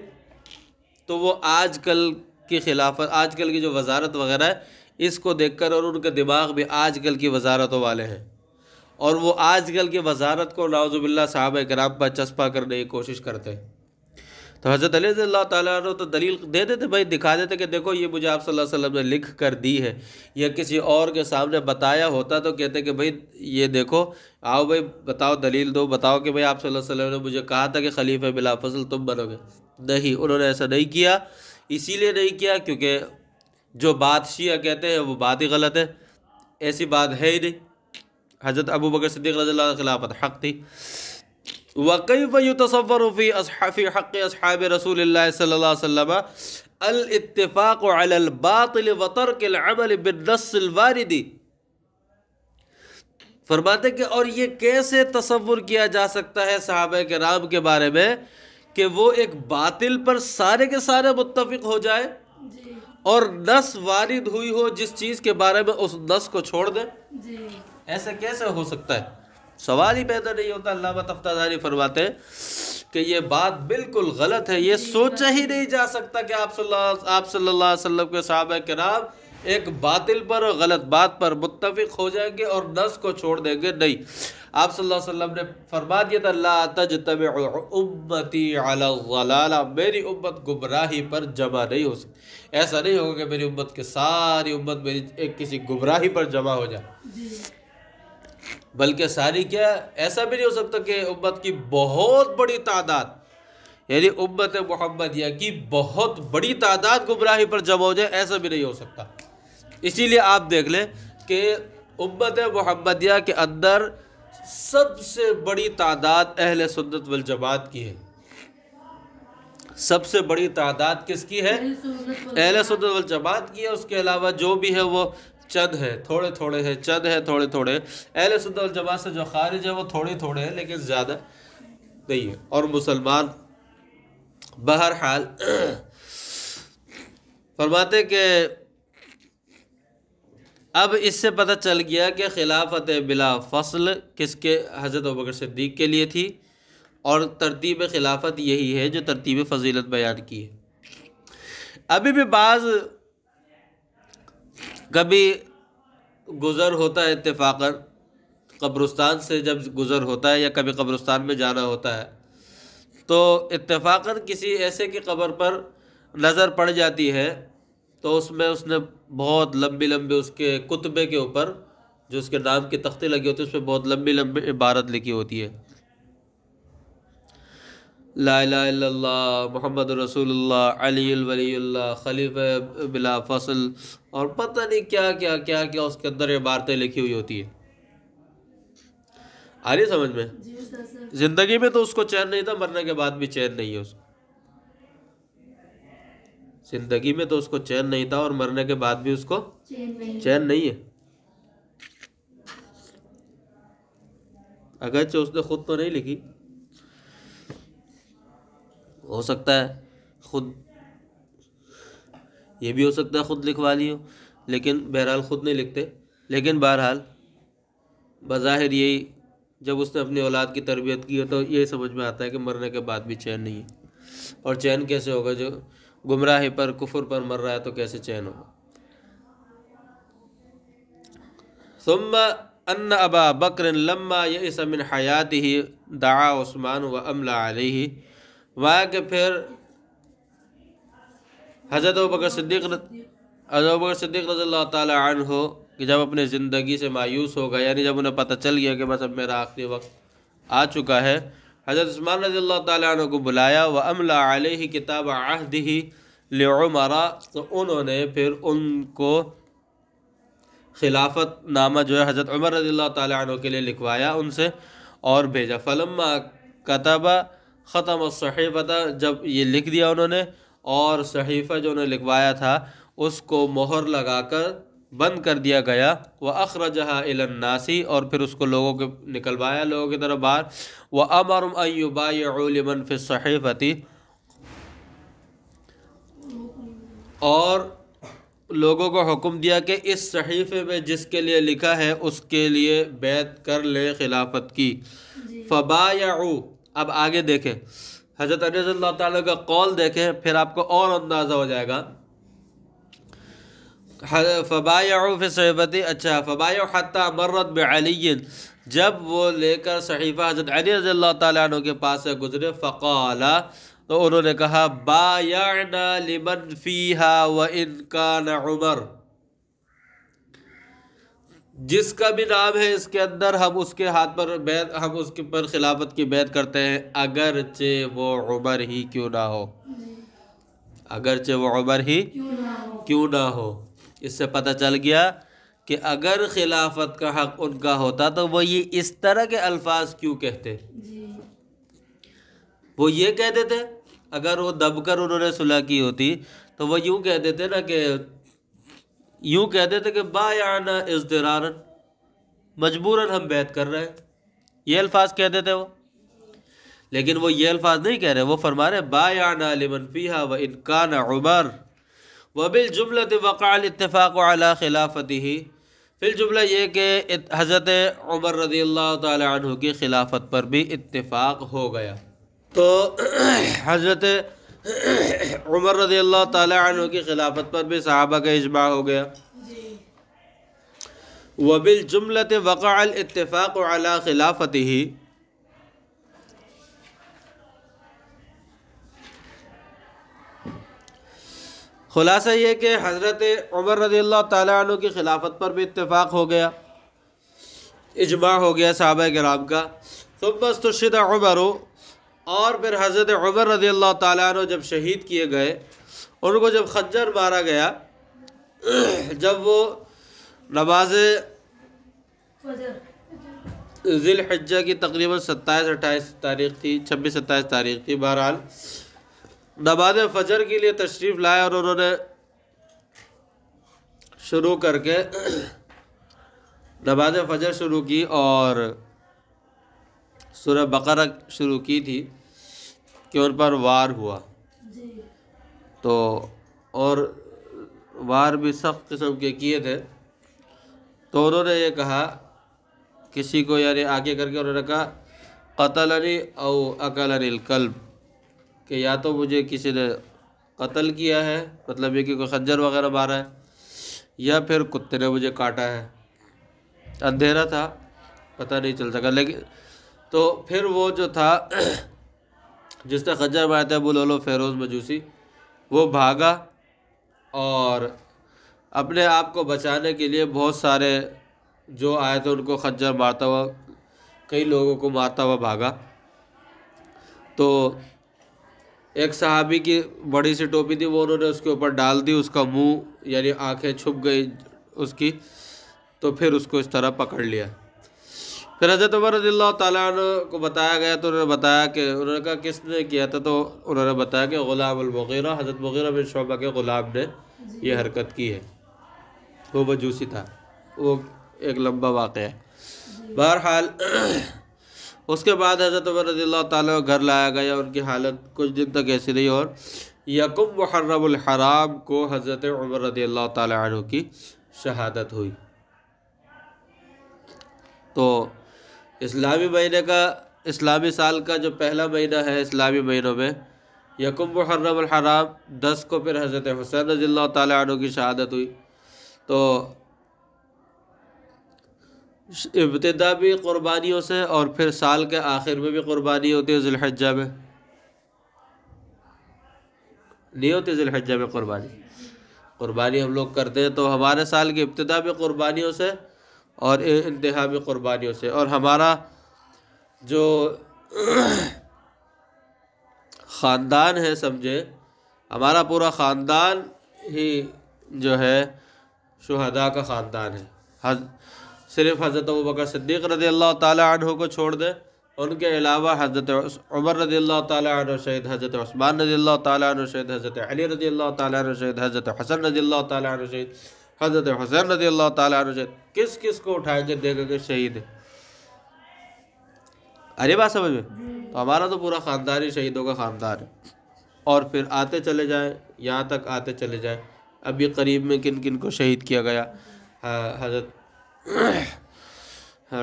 تو وہ آج کل کی خلافت، آج کل کی جو وزارت وغیرہ ہے اس کو دیکھ کر، اور ان کا دماغ بھی آج کل کی وزارتوں والے ہیں، اور وہ آج کل کی وزارت کو نعوذ باللہ صحابہ کرام پر چسپاں کرنے کی کوشش کرتے ہیں. تو حضرت علی رضی اللہ تعالیٰ عنہ تو دلیل دے دیتے بھائی، دکھا دیتے کہ دیکھو یہ مجھے آپ صلی اللہ علیہ وسلم نے لکھ کر دی ہے. یا کسی اور کے سامنے بتایا ہوتا تو کہتے کہ بھائی یہ دیکھو، آؤ بھائی بتاؤ، دلیل دو، بتاؤ کہ بھائی آپ صلی اللہ علیہ وسلم نے مجھے کہا تھا کہ خلیفہ بلا فضل تم بنو گے. نہیں، انہوں نے ایسا نہیں کیا. اسی لیے نہیں کیا کیونکہ جو بات شیعہ کہتے ہیں وہ بات ہی غلط ہے، ایسی بات ہے ہی نہیں. حضرت ابو بکر صدیق رضی اللہ عنہ خلافت حق تھی. وَكَيْفَ يُتَصَوَّرُ فِي حَقِّ أَصْحَابِ رسول اللہ صلی اللہ علیہ وسلم الاتفاق علی الباطل وترک العمل بالنص الوارد. فرماتے کہ اور یہ کیسے تصور کیا جا سکتا ہے صحابہ کرام کے بارے میں کہ وہ ایک باطل پر سارے کے سارے متفق ہو جائے اور نص وارد ہوئی ہو جس چیز کے بارے میں اس نص کو چھوڑ دیں. ایسا کیسے ہو سکتا ہے؟ سوال ہی پیدا نہیں ہوتا. علامہ تفتازانی فرماتے ہیں کہ یہ بات بالکل غلط ہے. یہ سوچا ہی نہیں جا سکتا کہ آپ صلی اللہ علیہ وسلم کے صحابہ کرام ایک باطل پر اور غلط بات پر متفق ہو جائیں گے اور نص کو چھوڑ دیں گے. نہیں، آپ صلی اللہ علیہ وسلم نے فرما دیا تھا لا تجتمع امتی علی الضلالہ، میری امت گمراہی پر جمع نہیں ہو سکتی. ایسا نہیں ہوگا کہ میری امت کے ساری امت میری ایک کسی گمراہی پر جمع ہو جائے، بلکہ ساری کیا، ایسا بھی نہیں ہو سکتا کہ امت کی بہت بڑی تعداد، یعنی امت محمدیہ کی بہت بڑی تعداد گمراہی پر جمع ہو جائے، ایسا بھی نہیں ہو سکتا. اسی لیے آپ دیکھ لیں کہ امت محمدیہ کے اندر سب سے بڑی تعداد اہل سنت والجماعت کی ہے. سب سے بڑی تعداد کس کی ہے؟ اہل سنت والجماعت کی ہے. اس کے علاوہ جو بھی ہے وہ چند ہے، تھوڑے تھوڑے ہیں، چند ہے تھوڑے تھوڑے. اہل سنت والجماعت سے جو خارج ہے وہ تھوڑے تھوڑے ہیں لیکن زیادہ نہیں ہے. اور مسلمان بہرحال فرماتے کہ اب اس سے پتہ چل گیا کہ خلافت بلا فصل کس کے، حضرت ابوبکر صدیق کے لیے تھی، اور ترتیب خلافت یہی ہے جو ترتیب فضیلت بیان کی ہے. ابھی بھی بعض کبھی گزر ہوتا ہے اتفاقاً، قبرستان سے جب گزر ہوتا ہے یا کبھی قبرستان میں جانا ہوتا ہے تو اتفاقاً کسی ایسے کی قبر پر نظر پڑ جاتی ہے تو اس میں اس نے بہت لمبی لمبی اس کے کتبے کے اوپر جو اس کے نام کی تختی لگی ہوتی ہے اس میں بہت لمبی لمبی عبارت لکھی ہوتی ہے، لا الہ الا اللہ، محمد رسول اللہ، علی الولی اللہ، خلیفہ بلا فصل، اور پتہ نہیں کیا کیا کیا کیا اس کے اندر عبارتیں لکھی ہوئی ہوتی ہیں. آ رہی سمجھ میں؟ زندگی میں تو اس کو چین نہیں تھا، مرنے کے بعد بھی چین نہیں ہے اس کو. زندگی میں تو اس کو چین نہیں تھا اور مرنے کے بعد بھی اس کو چین نہیں ہے. اگرچہ اس نے خود تو نہیں لکھی، ہو سکتا ہے خود یہ بھی ہو سکتا ہے خود لکھوا لی ہو، لیکن بہرحال خود نہیں لکھتے، لیکن بہرحال بظاہر یہی جب اس نے اپنی اولاد کی تربیت کی ہے تو یہی سمجھ میں آتا ہے کہ مرنے کے بعد بھی چین نہیں ہے، اور چین کیسے ہوگا؟ جو گمراہی پر کفر پر مر رہا ہے تو کیسے چین ہوگا؟ ثم ان ابا بکر لما یئس من حیاتہ دعا عثمان و املا علیہ، وہاں کہ پھر حضرت ابوبکر صدیق رضی اللہ تعالی عنہ کہ جب اپنے زندگی سے مایوس ہو گئے، یعنی جب انہیں پتہ چل گیا کہ بس اب میرا آخری وقت آ چکا ہے، حضرت عثمان رضی اللہ تعالی عنہ کو بلایا، وَأَمْلَى عَلَيْهِ كِتَابَ عَهْدِهِ لِعُمَرَ، تو انہوں نے پھر ان کو خلافت نامہ جو ہے حضرت عمر رضی اللہ تعالی عنہ کے لیے لکھوایا ان سے اور بھیجا۔ فَلَمَّا كَتَبَ ختم الصحیفۃ، جب یہ لکھ دیا انہوں نے اور صحیفہ جو انہوں نے لکھوایا تھا اس کو مہر لگا کر بند کر دیا گیا، وَأَخْرَجَهَا إِلَى النَّاسِ، اور پھر اس کو لوگوں کے نکلوایا لوگوں کی طرف باہر، وَأَمَرُهُمْ أَن يُبَايِعُوا لِمَنْ فِي الصَّحِيفَةِ، اور لوگوں کو حکم دیا کہ اس صحیفے میں جس کے لیے لکھا ہے اس کے لیے بیعت کر لے خلافت کی۔ فَبَايَعُوا، اب آگے دیکھیں حضرت علی رضی اللہ تعالیٰ کا قول دیکھیں، پھر آپ کو اور اندازہ ہو جائے گا۔ فبایعوا فی الصحیفۃ، اچھا فبایعوا حتی مرت بعلی، جب وہ لے کر صحیفہ حضرت علی رضی اللہ تعالیٰ عنہ کے پاس سے گزرے، فقال، تو انہوں نے کہا بایعنا لمن فیہا وان کان عمر، جس کا بھی نام ہے اس کے اندر ہم اس کے ہاتھ پر بیعت، ہم اس کے پر خلافت کی بیعت کرتے ہیں اگرچہ وہ عمر ہی کیوں نہ ہو، اگرچہ وہ عمر ہی کیوں نہ ہو۔ اس سے پتہ چل گیا کہ اگر خلافت کا حق ان کا ہوتا تو وہ یہ اس طرح کے الفاظ کیوں کہتے؟ وہ یہ کہہ دیتے، اگر وہ دب کر انہوں نے صلح کی ہوتی تو وہ یوں کہہ دیتے نا کہ یوں کہہ دیتے کہ بایعنا اضطرارا، مجبوراً ہم بیعت کر رہے ہیں، یہ الفاظ کہہ دیتے وہ، لیکن وہ یہ الفاظ نہیں کہہ رہے، وہ فرما رہے بایعنا لمن فیہا وان کان عمر، وبالجملة وقع الاتفاق على خلافته، فی الجملہ یہ کہ حضرت عمر رضی اللہ تعالی عنہ کی خلافت پر بھی اتفاق ہو گیا۔ تو حضرت عمر رضی اللہ تعالی عنہ کی خلافت پر بھی صحابہ کا اجماع ہو گیا۔ وبالجملة وقع الاتفاق على خلافته، خلاصہ یہ کہ حضرت عمر رضی اللہ تعالیٰ عنہ کی خلافت پر بھی اتفاق ہو گیا، اجماع ہو گیا صحابہ کرام کا۔ ثم استشہد عمر، اور پھر حضرت عمر رضی اللہ تعالیٰ عنہ جب شہید کیے گئے، ان کو جب خنجر مارا گیا، جب وہ نماز ذی الحجہ کی تقریباً 27-28 تاریخ تھی، 26-27 تاریخ تھی، بہرحال نماز فجر کے لیے تشریف لائے اور انہوں نے شروع کر کے نماز فجر شروع کی اور سورہ بقرہ شروع کی تھی کہ ان پر وار ہوا، تو اور وار بھی سخت قسم کے کیے تھے، تو انہوں نے یہ کہا کسی کو، یعنی آگے کر کے انہوں نے کہا قتلنی او اکلنی الکلب، کہ یا تو مجھے کسی نے قتل کیا ہے، مطلب یہ کہ کوئی خنجر وغیرہ مارا ہے، یا پھر کتے نے مجھے کاٹا ہے۔ اندھیرا تھا، پتہ نہیں چل سکا، لیکن تو پھر وہ جو تھا جس نے خنجر مارا تھا ابو لولو فیروز مجوسی، وہ بھاگا اور اپنے آپ کو بچانے کے لیے بہت سارے جو آئے تھے ان کو خنجر مارتا ہوا، کئی لوگوں کو مارتا ہوا بھاگا۔ تو ایک صحابی کی بڑی سی ٹوپی تھی، وہ انہوں نے اس کے اوپر ڈال دی، اس کا منہ یعنی آنکھیں چھپ گئی اس کی، تو پھر اس کو اس طرح پکڑ لیا۔ پھر حضرت عمر رضی اللہ تعالیٰ عنہ کو بتایا گیا، تو انہوں نے بتایا کہ انہوں نے کہا کس نے کیا تھا، تو انہوں نے بتایا کہ غلام المغیرہ، حضرت مغیرہ بن شعبہ کے غلام نے یہ حرکت کی ہے، وہ مجوسی تھا، وہ ایک لمبا واقعہ ہے۔ بہرحال اس کے بعد حضرت عمر رضی اللہ تعالیٰ کو گھر لایا گیا، ان کی حالت کچھ دن تک ایسی رہی اور یکم محرم الحرام کو حضرت عمر رضی اللہ تعالی عنہ کی شہادت ہوئی۔ تو اسلامی مہینے کا، اسلامی سال کا جو پہلا مہینہ ہے اسلامی مہینوں میں، یکم محرم الحرام 10 کو پھر حضرت حسین رضی اللہ تعالی عنہ کی شہادت ہوئی۔ تو ابتدا بھی قربانیوں سے اور پھر سال کے آخر میں بھی قربانی ہوتی ہے، ذی الحجہ میں نہیں ہوتی، ذی الحجہ میں قربانی ہم لوگ کرتے ہیں۔ تو ہمارے سال کی ابتدا بھی قربانیوں سے اور انتہا بھی قربانیوں سے، اور ہمارا جو خاندان ہے، سمجھے ہمارا پورا خاندان ہی جو ہے شہداء کا خاندان ہے۔ صرف حضرت ابوبکر صدیق رضی اللہ تعالی عنہ کو چھوڑ دیں، ان کے علاوہ حضرت عمر رضی اللہ تعالی عنہ شہید، حضرت عثمان رضی اللہ تعالی عنہ شہید، حضرت علی رضی اللہ تعالی عنہ شہید، حضرت حسن رضی اللہ تعالی عنہ شہید، حضرت حسین رضی اللہ تعالی عنہ شہید۔ کس کس کو اٹھائیں گے دیکھیں کہ شہید ہے؟ ارے بات سمجھ میں؟ تو ہمارا تو پورا خاندان ہی شہیدوں کا خاندان ہے، اور پھر آتے چلے جائیں، یہاں تک آتے چلے جائیں۔ ابھی قریب میں کن کن کو شہید کیا گیا؟ حضرت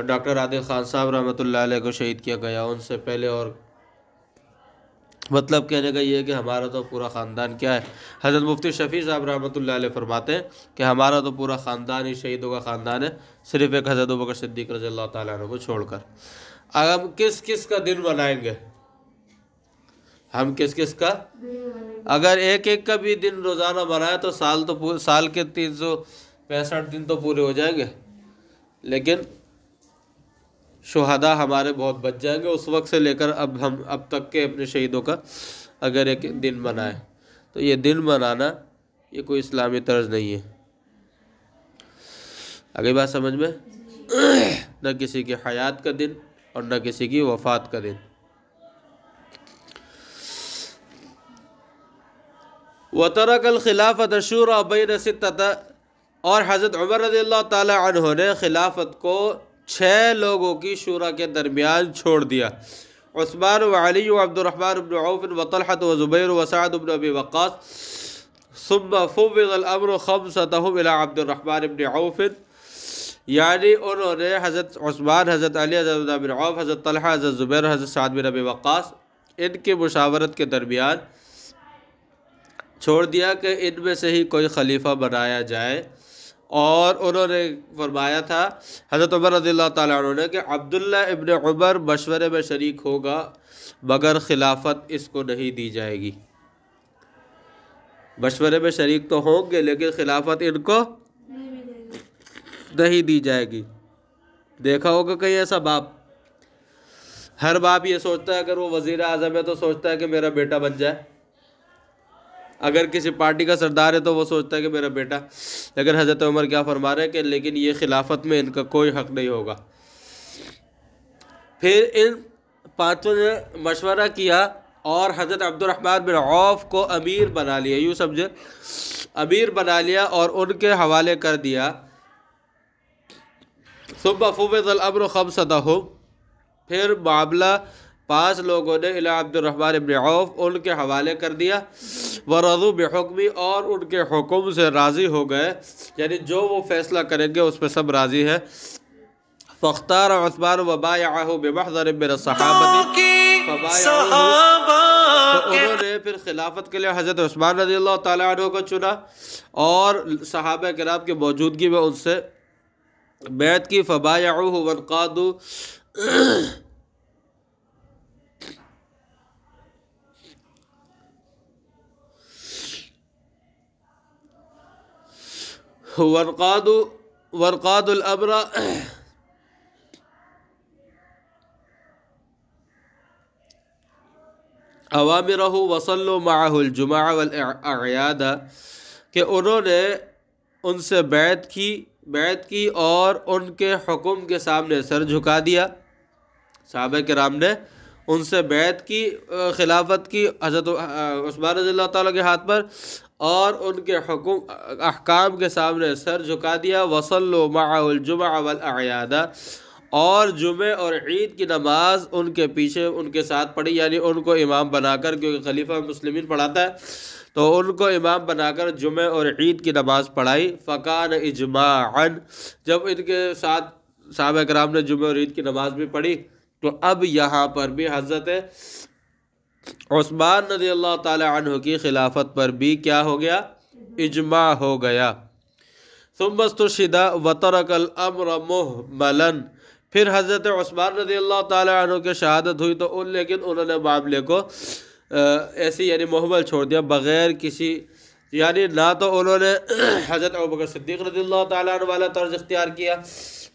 ڈاکٹر عادل خان صاحب رحمۃ اللہ علیہ کو شہید کیا گیا، ان سے پہلے، اور مطلب کہنے کا یہ ہے کہ ہمارا تو پورا خاندان کیا ہے۔ حضرت مفتی شفیع صاحب رحمۃ اللہ علیہ فرماتے ہیں کہ ہمارا تو پورا خاندان ہی شہیدوں کا خاندان ہے، صرف ایک حضرت ابوبکر صدیق رضی اللہ تعالیٰ عنہ کو چھوڑ کر۔ اب ہم کس کس کا دن منائیں گے؟ ہم کس کس کا؟ اگر ایک ایک کا بھی دن روزانہ منائے تو سال کے 365 دن تو پورے ہو جائیں گے، لیکن شہداء ہمارے بہت بچ جائیں گے اس وقت سے لے کر اب تک کے اپنے شہیدوں کا اگر ایک دن منائے تو یہ دن منانا یہ کوئی اسلامی طرز نہیں ہے۔ آگے بات سمجھ میں؟ نہ کسی کی حیات کا دن اور نہ کسی کی وفات کا دن۔ وَتَرَكَ الْخِلَافَةَ شُورَى بَيْنَ سِتَّةَ، اور حضرت عمر رضی اللہ تعالی عنہ نے خلافت کو 6 لوگوں کی شورا کے درمیان چھوڑ دیا، عثمان و علی و عبد الرحمن بن عوف و طلحة و زبیر و سعد بن ابی وقاص، ثم فوض الامر خمسۃهم الى عبد الرحمن بن عوف، یعنی انہوں نے حضرت عثمان، حضرت علی، حضرت بن عوف، حضرت طلحہ، حضرت زبیر، حضرت سعد بن ابی وقاص، ان کی مشاورت کے درمیان چھوڑ دیا کہ ان میں سے ہی کوئی خلیفہ بنایا جائے، اور انہوں نے فرمایا تھا حضرت عمر رضی اللہ تعالیٰ عنہ نے کہ عبداللہ ابن عمر مشورے میں شریک ہوگا مگر خلافت اس کو نہیں دی جائے گی۔ مشورے میں شریک تو ہوں گے لیکن خلافت ان کو نہیں دی جائے گی۔ دیکھا ہوگا کہیں ایسا باپ، ہر باپ یہ سوچتا ہے اگر وہ وزیر اعظم ہے تو سوچتا ہے کہ میرا بیٹا بن جائے، اگر کسی پارٹی کا سردار ہے تو وہ سوچتا ہے کہ میرا بیٹا، لیکن حضرت عمر کیا فرما رہے ہیں کہ لیکن یہ خلافت میں ان کا کوئی حق نہیں ہوگا۔ پھر ان 5 نے مشورہ کیا اور حضرت عبد الرحمن بن عوف کو امیر بنا لیا، یوں سمجھے امیر بنا لیا اور ان کے حوالے کر دیا۔ ثم فوض الامر خمسۃهم، پھر معاملہ 5 لوگوں نے الی عبد الرحمن بن عوف ان کے حوالے کر دیا، ورضوا بحکمی، اور ان کے حکم سے راضی ہو گئے، یعنی جو وہ فیصلہ کریں گے اس پہ سب راضی ہے۔ فاختار عثمان وبایعہ بمحضر من الصحابۃ، تو انہوں نے پھر خلافت کے لیے حضرت عثمان رضی اللہ تعالیٰ عنہ کو چنا اور صحابہ کرام کی موجودگی میں ان سے بیعت کی۔ فبایعوہ وانقادوا، وانقادوا الامر اوامرہ وصلوا معہ الجمعہ والاعیاد، کہ انہوں نے ان سے بیعت کی اور ان کے حکم کے سامنے سر جھکا دیا۔ صحابہ کرام نے ان سے بیعت کی، خلافت کی حضرت عثمان رضی اللہ تعالیٰ کے ہاتھ پر، اور ان کے احکام کے سامنے سر جھکا دیا۔ وصلوا معہ الجمعہ والاعیاد، اور جمعے اور عید کی نماز ان کے پیچھے ان کے ساتھ پڑھی، یعنی ان کو امام بنا کر، کیونکہ خلیفہ مسلمین پڑھاتا ہے تو ان کو امام بنا کر جمعہ اور عید کی نماز پڑھائی۔ فکان اجماعا، جب ان کے ساتھ صحابہ کرام نے جمعہ اور عید کی نماز بھی پڑھی تو اب یہاں پر بھی حضرت عثمان رضی اللہ تعالی عنہ کی خلافت پر بھی کیا ہو گیا؟ اجماع ہو گیا۔ ثم استشهد وترك الامر مهملا، پھر حضرت عثمان رضی اللہ تعالی عنہ کی شہادت ہوئی تو لیکن انہوں نے معاملے کو ایسی یعنی محمل چھوڑ دیا، بغیر کسی یعنی نہ تو انہوں نے حضرت ابوبکر صدیق رضی اللہ تعالی عنہ والا طرز اختیار کیا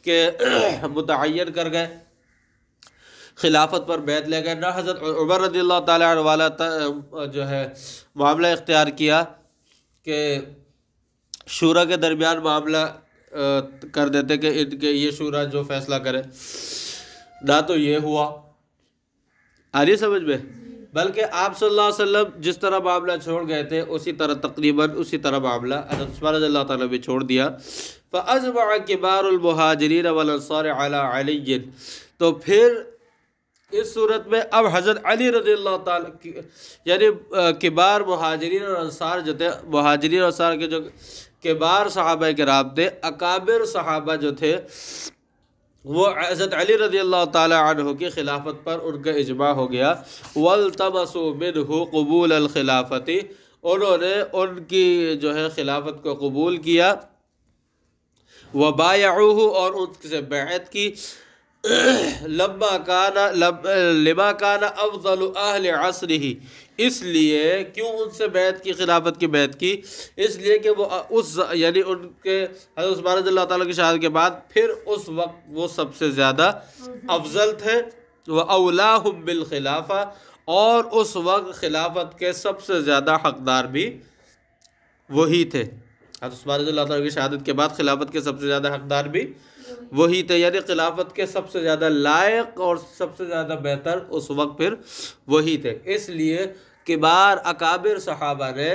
کہ متعین کر گئے خلافت پر بیعت لے گئے، نہ حضرت عمر رضی اللہ تعالی عنہ والا جو ہے معاملہ اختیار کیا کہ شورا کے درمیان معاملہ کر دیتے کہ ان کے یہ شورا جو فیصلہ کرے، نہ تو یہ ہوا آ رہی سمجھ میں، بلکہ آپ صلی اللہ علیہ وسلم جس طرح معاملہ چھوڑ گئے تھے اسی طرح تقریباً اسی طرح معاملہ حضرت عثمان رضی اللہ تعالیٰ بھی چھوڑ دیا۔ فَأَجْمَعَ كِبَارُ الْمُهَاجِرِينَ وَالْأَنصَارِ عَلَىٰ عَلِيٍّ، تو پھر اس صورت میں اب حضرت علی رضی اللہ تعالیٰ یعنی کبار مہاجرین اور انصار جو تھے، مہاجرین اور انصار کے جو کبار صحابہ کرام تھے، اکابر صحابہ جو تھے، وہ حضرت علی رضی اللہ تعالی عنہ کی خلافت پر ان کا اجماع ہو گیا۔ وَالْتَمَسُوا مِنْهُ قبول الخلافت، انہوں نے ان کی جو ہے خلافت کو قبول کیا۔ وَبَايَعُوهُ، اور ان سے بیعت کی۔ لما کان افضل اہل عصرہ، اس لیے کیوں ان سے بیعت کی، خلافت کی بیعت کی؟ اس لیے کہ وہ اس یعنی ان کے حضرت عثمان رضی اللہ تعالیٰ کی شہادت کے بعد پھر اس وقت وہ سب سے زیادہ افضل تھے، وَأَوْلَاهُمْ بِالْخِلَافَةِ، اور اس وقت خلافت کے سب سے زیادہ حقدار بھی وہی تھے۔ حضرت عثمان رضی اللہ تعالیٰ کی شہادت کے بعد خلافت کے سب سے زیادہ حقدار بھی وہی تھے، یعنی خلافت کے سب سے زیادہ لائق اور سب سے زیادہ بہتر اس وقت پھر وہی تھے۔ اس لیے کبار اکابر صحابہ نے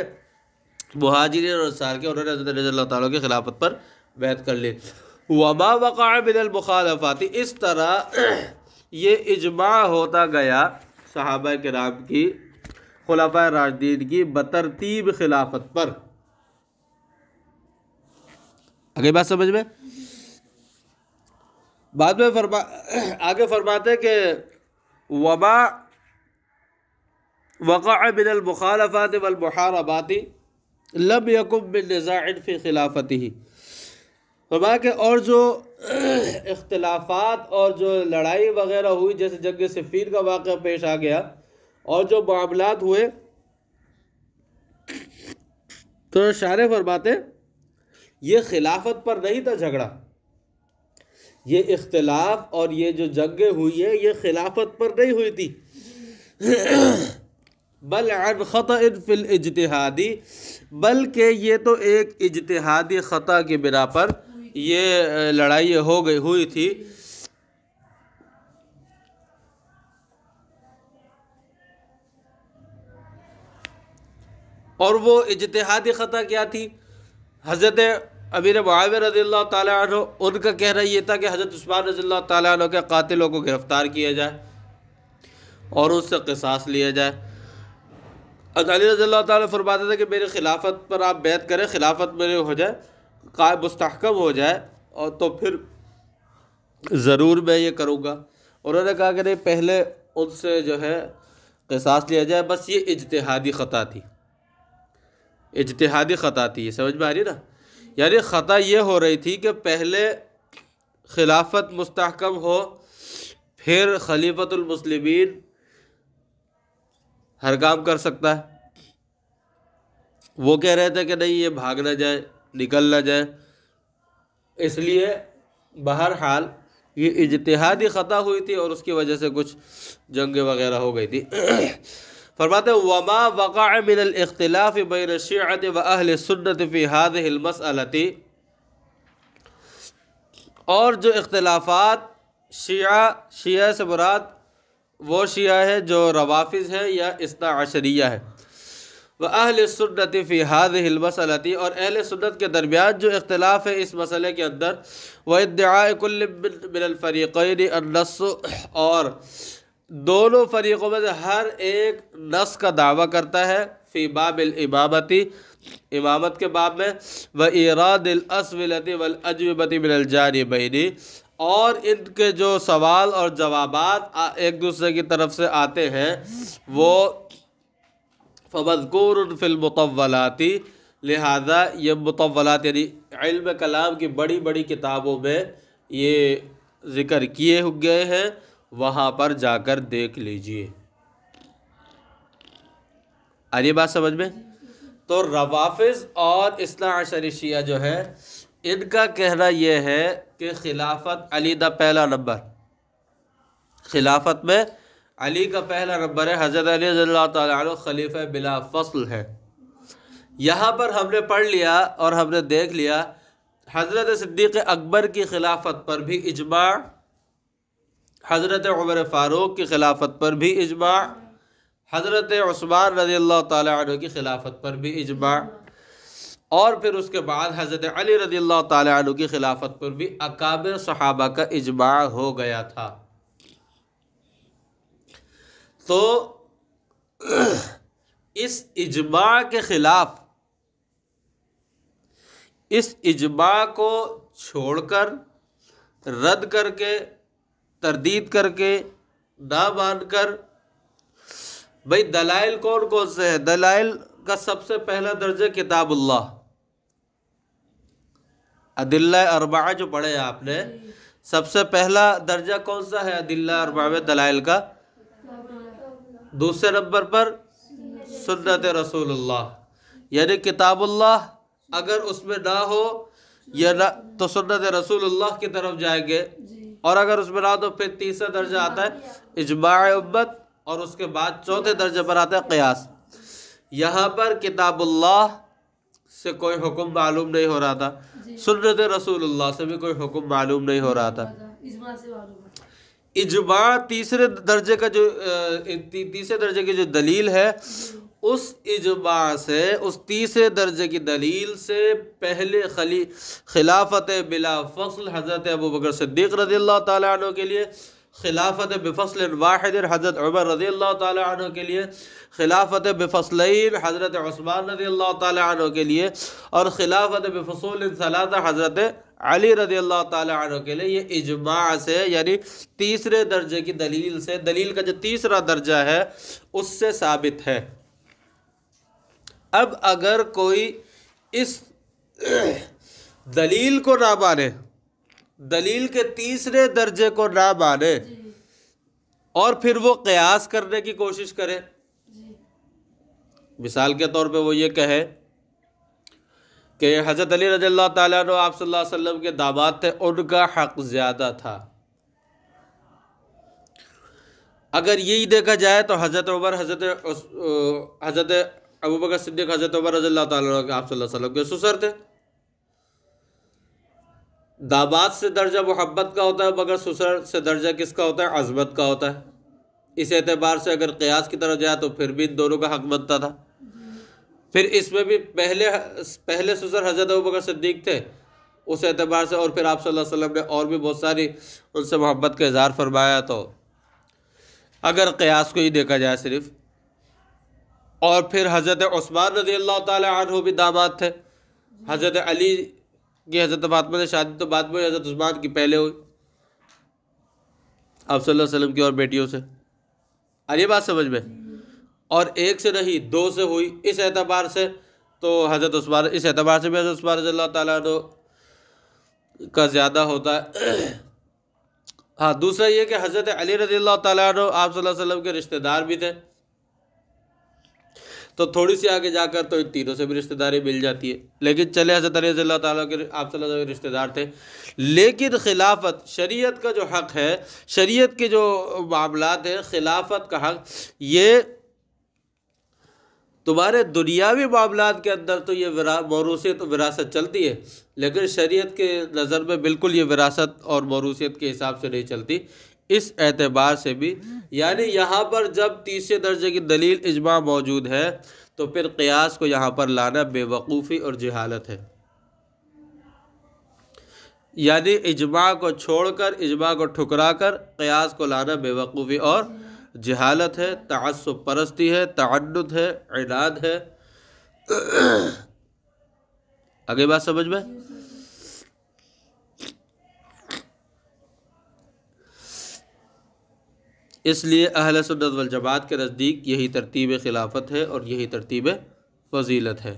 مہاجرین اور انصار کے انہوں نے حضرت رضی اللہ تعالیٰ کی خلافت پر بیعت کر لی۔ وما وقع من المخالفات، اس طرح یہ اجماع ہوتا گیا صحابہ کرام کی، خلفائے راشدین کی بترتیب خلافت پر۔ آگے بات سمجھ میں؟ بعد میں آگے فرماتے کہ وما وقع من المخالفات والمحاربات لم يكن من نزاع في خلافته، فرمایا کہ اور جو اختلافات اور جو لڑائی وغیرہ ہوئی، جیسے جنگ صفین کا واقعہ پیش آ گیا اور جو معاملات ہوئے، تو شارح فرماتے یہ خلافت پر نہیں تھا جھگڑا، یہ اختلاف اور یہ جو جنگیں ہوئی ہیں یہ خلافت پر نہیں ہوئی تھی، بل عن خطأ فی الاجتہادی، بلکہ یہ تو ایک اجتہادی خطا کی بنا پر یہ لڑائی ہوئی تھی۔ اور وہ اجتہادی خطا کیا تھی؟ حضرت امیر معاویہ رضی اللہ تعالیٰ عنہ ان کا کہنا یہ تھا کہ حضرت عثمان رضی اللہ تعالیٰ عنہ کے قاتلوں کو گرفتار کیا جائے اور اس سے قصاص لیا جائے۔ حضرت علی رضی اللہ تعالیٰ فرماتے تھے کہ میری خلافت پر آپ بیعت کریں، خلافت میرے ہو جائے، مستحکم ہو جائے، اور تو پھر ضرور میں یہ کروں گا۔ انہوں نے کہا کہ نہیں، پہلے ان سے جو ہے قصاص لیا جائے، بس یہ اجتہادی خطا تھی، اجتہادی خطا تھی، یہ سمجھ میں آ رہی نا؟ یعنی خطا یہ ہو رہی تھی کہ پہلے خلافت مستحکم ہو، پھر خلیفۃ المسلمین ہر کام کر سکتا ہے، وہ کہہ رہے تھے کہ نہیں یہ بھاگ نہ جائے، نکل نہ جائے، اس لیے بہرحال یہ اجتہادی خطا ہوئی تھی اور اس کی وجہ سے کچھ جنگیں وغیرہ ہو گئی تھی۔ فرماتے ہیں وما وقع من الاختلاف بین الشیعۃ و اہل السنۃ فی هذه المسألۃ، اور جو اختلافات شیعہ سے مراد وہ شیعہ ہے جو روافض ہے یا اثنا عشریہ ہے، وَأَهْلِ السُّنَّةِ فِي هَذِهِ الْمَسْأَلَةِ، اور اہل سنت کے درمیان جو اختلاف ہے اس مسئلے کے اندر، وَإِدِّعَاءِ كُلٍّ مِّنَ الْفَرِيقَيْنِ النَّصُّ، اور دونوں فریقوں میں سے ہر ایک نص کا دعویٰ کرتا ہے، فی باب الامامتی، امامت کے باب میں، وَإِيرَادِ الْأَسْئِلَةِ وَالْأَجْوِبَةِ مِنَ الْجَانِبَيْنِ، اور ان کے جو سوال اور جوابات ایک دوسرے کی طرف سے آتے ہیں وہ فَمَذْكُورٌ فِي الْمُطَوَّلَاتِ، لہذا یہ مطولات یعنی علم کلام کی بڑی بڑی کتابوں میں یہ ذکر کیے گئے ہیں، وہاں پر جا کر دیکھ لیجئے۔ آ رہی بات سمجھ میں؟ تو روافض اور اثنا عشری شیعہ جو ہے ان کا کہنا یہ ہے کہ خلافت علی دا پہلا نمبر، خلافت میں علی کا پہلا نمبر ہے، حضرت علی رضی اللہ تعالیٰ عنہ خلیفہ بلا فصل ہے۔ یہاں پر ہم نے پڑھ لیا اور ہم نے دیکھ لیا حضرت صدیق اکبر کی خلافت پر بھی اجماع، حضرت عمر فاروق کی خلافت پر بھی اجماع، حضرت عثمان رضی اللہ تعالیٰ عنہ کی خلافت پر بھی اجماع، اور پھر اس کے بعد حضرت علی رضی اللہ تعالیٰ عنہ کی خلافت پر بھی اکابر صحابہ کا اجماع ہو گیا تھا۔ تو اس اجماع کے خلاف، اس اجماع کو چھوڑ کر، رد کر کے، تردید کر کے، نہ مان کر، بھئی دلائل کون کون سے ہیں؟ دلائل کا سب سے پہلا درجہ کتاب اللہ، ادلہ اربعہ جو پڑھے آپ نے، سب سے پہلا درجہ کون سا ہے ادلہ اربعہ میں دلائل کا؟ دوسرے نمبر پر سنت رسول اللہ، یعنی کتاب اللہ اگر اس میں نہ ہو یا نہ تو سنت رسول اللہ کی طرف جائیں گے، اور اگر اس میں نہ ہو تو پھر تیسرا درجہ آتا ہے اجماع امت، اور اس کے بعد چوتھے درجے پر آتا ہے قیاس۔ یہاں پر کتاب اللہ سے کوئی حکم معلوم نہیں ہو رہا تھا، سنت رسول اللہ سے بھی کوئی حکم معلوم نہیں ہو رہا تھا۔ اجماع تیسرے درجے کا جو تیسرے درجے کی جو دلیل ہے، اس اجماع سے، اس تیسرے درجے کی دلیل سے پہلے خلافت بلا فصل حضرت ابوبکر صدیق رضی اللہ تعالیٰ عنہ کے لیے، خلافت بفصل واحد حضرت عمر رضی اللہ تعالیٰ عنہ کے لیے، خلافت بفصلین حضرت عثمان رضی اللہ تعالیٰ عنہ کے لیے، اور خلافت بفصول ثلاثہ حضرت علی رضی اللہ تعالیٰ عنہ کے لیے، یہ اجماع سے یعنی تیسرے درجے کی دلیل سے، دلیل کا جو تیسرا درجہ ہے اس سے ثابت ہے۔ اب اگر کوئی اس دلیل کو نہ مانے، دلیل کے تیسرے درجے کو نہ مانے، اور پھر وہ قیاس کرنے کی کوشش کرے، مثال کے طور پہ وہ یہ کہے کہ حضرت علی رضی اللہ تعالیٰ عنہ آپ صلی اللہ علیہ وسلم کے داماد تھے، ان کا حق زیادہ تھا۔ اگر یہی دیکھا جائے تو حضرت عمر، حضرت ابوبکر صدیق، حضرت عمر رضی اللہ تعالیٰ عنہ آپ صلی اللہ علیہ وسلم کے سسر تھے۔ داماد سے درجہ محبت کا ہوتا ہے، مگر سسر سے درجہ کس کا ہوتا ہے؟ عظمت کا ہوتا ہے۔ اس اعتبار سے اگر قیاس کی طرف جائے تو پھر بھی ان دونوں کا حق بنتا تھا۔ پھر اس میں بھی پہلے سسر حضرت ابوبکر صدیق تھے، اس اعتبار سے، اور پھر آپ صلی اللہ علیہ وسلم نے اور بھی بہت ساری ان سے محبت کا اظہار فرمایا، تو اگر قیاس کو ہی دیکھا جائے صرف، اور پھر حضرت عثمان رضی اللہ تعالی عنہ بھی داماد تھے، حضرت علی کی حضرت فاطمہ سے شادی تو بعد میں، حضرت عثمان کی پہلے ہوئی آپ صلی اللہ علیہ وسلم کی اور بیٹیوں سے۔ یہ بات سمجھ میں؟ اور ایک سے نہیں، دو سے ہوئی، اس اعتبار سے تو حضرت عثمان، اس اعتبار سے بھی حضرت عثمان رضی اللہ تعالیٰ عنہ کا زیادہ ہوتا ہے۔ ہاں، دوسرا یہ کہ حضرت علی رضی اللہ تعالیٰ عنہ آپ صلی اللہ علیہ وسلم کے رشتہ دار بھی تھے، تو تھوڑی سی آگے جا کر تو ان تینوں سے بھی رشتہ داری مل جاتی ہے، لیکن چلے حضرت علی رضی اللہ تعالیٰ کے آپ صلی اللہ علیہ وسلم کے رشتہ دار تھے، لیکن خلافت، شریعت کا جو حق ہے، شریعت کے جو معاملات ہیں، خلافت کا حق، یہ تمہارے دنیاوی معاملات کے اندر تو یہ موروثیت و وراثت چلتی ہے، لیکن شریعت کے نظر میں بالکل یہ وراثت اور موروثیت کے حساب سے نہیں چلتی۔ اس اعتبار سے بھی، یعنی یہاں پر جب تیسرے درجے کی دلیل اجماع موجود ہے تو پھر قیاس کو یہاں پر لانا بے وقوفی اور جہالت ہے، یعنی اجماع کو چھوڑ کر، اجماع کو ٹھکرا کر قیاس کو لانا بے وقوفی اور جہالت ہے، تعصب پرستی ہے، تعنت ہے، عناد ہے۔ آگے بات سمجھ میں؟ اس لیے اہل سنت والجماعت کے نزدیک یہی ترتیب خلافت ہے اور یہی ترتیب فضیلت ہے۔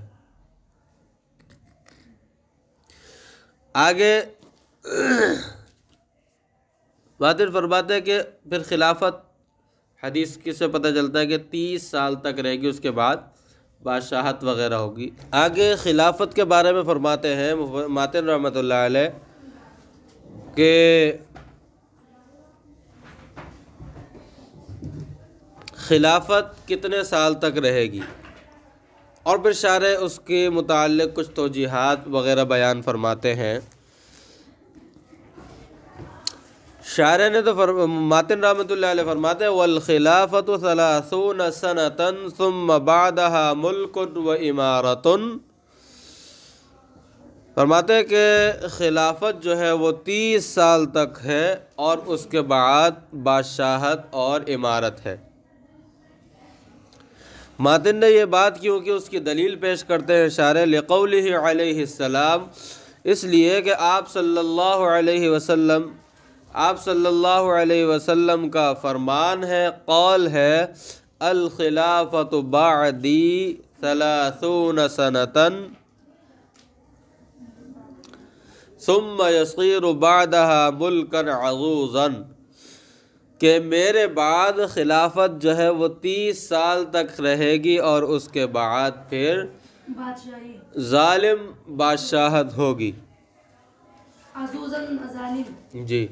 آگے باطن فرماتے ہیں کہ پھر خلافت حدیث کس سے پتہ چلتا ہے کہ 30 سال تک رہے گی، اس کے بعد بادشاہت وغیرہ ہوگی۔ آگے خلافت کے بارے میں فرماتے ہیں ماتن رحمۃ اللہ علیہ کہ خلافت کتنے سال تک رہے گی، اور پھر شارح اس کے متعلق کچھ توجیحات وغیرہ بیان فرماتے ہیں۔ شارح نے تو ماتن رحمۃ اللہ علیہ فرماتے ہیں والخلافت 30 سنة ثم بعدها ملک و امارت، فرماتے ہیں کہ خلافت جو ہے وہ 30 سال تک ہے اور اس کے بعد بادشاہت اور امارت ہے۔ ماتن نے یہ بات کیونکہ اس کی دلیل پیش کرتے ہیں شارح لقولہ علیہ السلام، اس لیے کہ آپ صلی اللہ علیہ وسلم کا فرمان ہے، قول ہے الخلافۃ بعدی 30 سنة ثم يصير بعدها ملكا عظوظا، کہ میرے بعد خلافت جو ہے وہ 30 سال تک رہے گی اور اس کے بعد پھر ظالم بادشاہت ہوگی۔ جی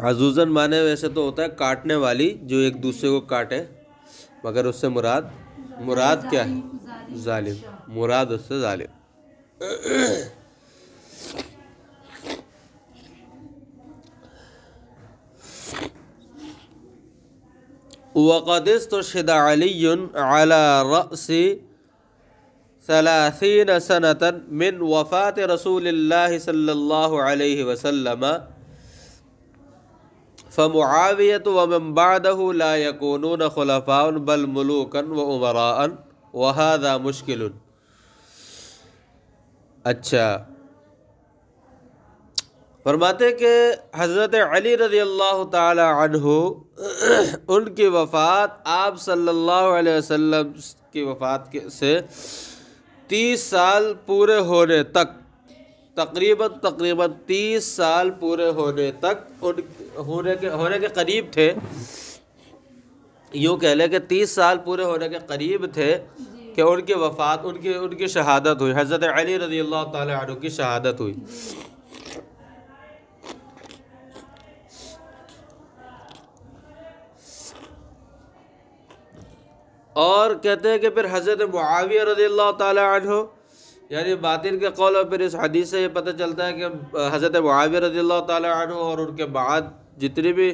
عزوزن معنی ویسے تو ہوتا ہے کاٹنے والی، جو ایک دوسرے کو کاٹے، مگر اس سے مراد کیا ہے؟ ظالم، مراد اس سے ظالم۔ وقد استشهد علی علی رأس 30 سنة من وفات رسول اللہ صلی اللہ علیہ وسلم، فمعاویۃ ومن بعدہ لا یکونون خلفاء بل ملوکا وامراء وہذا مشکل۔ اچھا، فرماتے کہ حضرت علی رضی اللہ تعالی عنہ ان کی وفات آپ صلی اللہ علیہ وسلم کی وفات سے 30 سال پورے ہونے تک، تقریباً 30 سال پورے ہونے تک ہونے کے قریب تھے، یوں کہہ لیں کہ 30 سال پورے ہونے کے قریب تھے کہ ان کی وفات، ان کی شہادت ہوئی، حضرت علی رضی اللہ تعالی عنہ کی شہادت ہوئی۔ اور کہتے ہیں کہ پھر حضرت معاویہ رضی اللہ تعالی عنہ، یعنی باطن کے قول، اور پھر اس حدیث سے یہ پتہ چلتا ہے کہ حضرت معاویہ رضی اللہ تعالی عنہ اور ان کے بعد جتنی بھی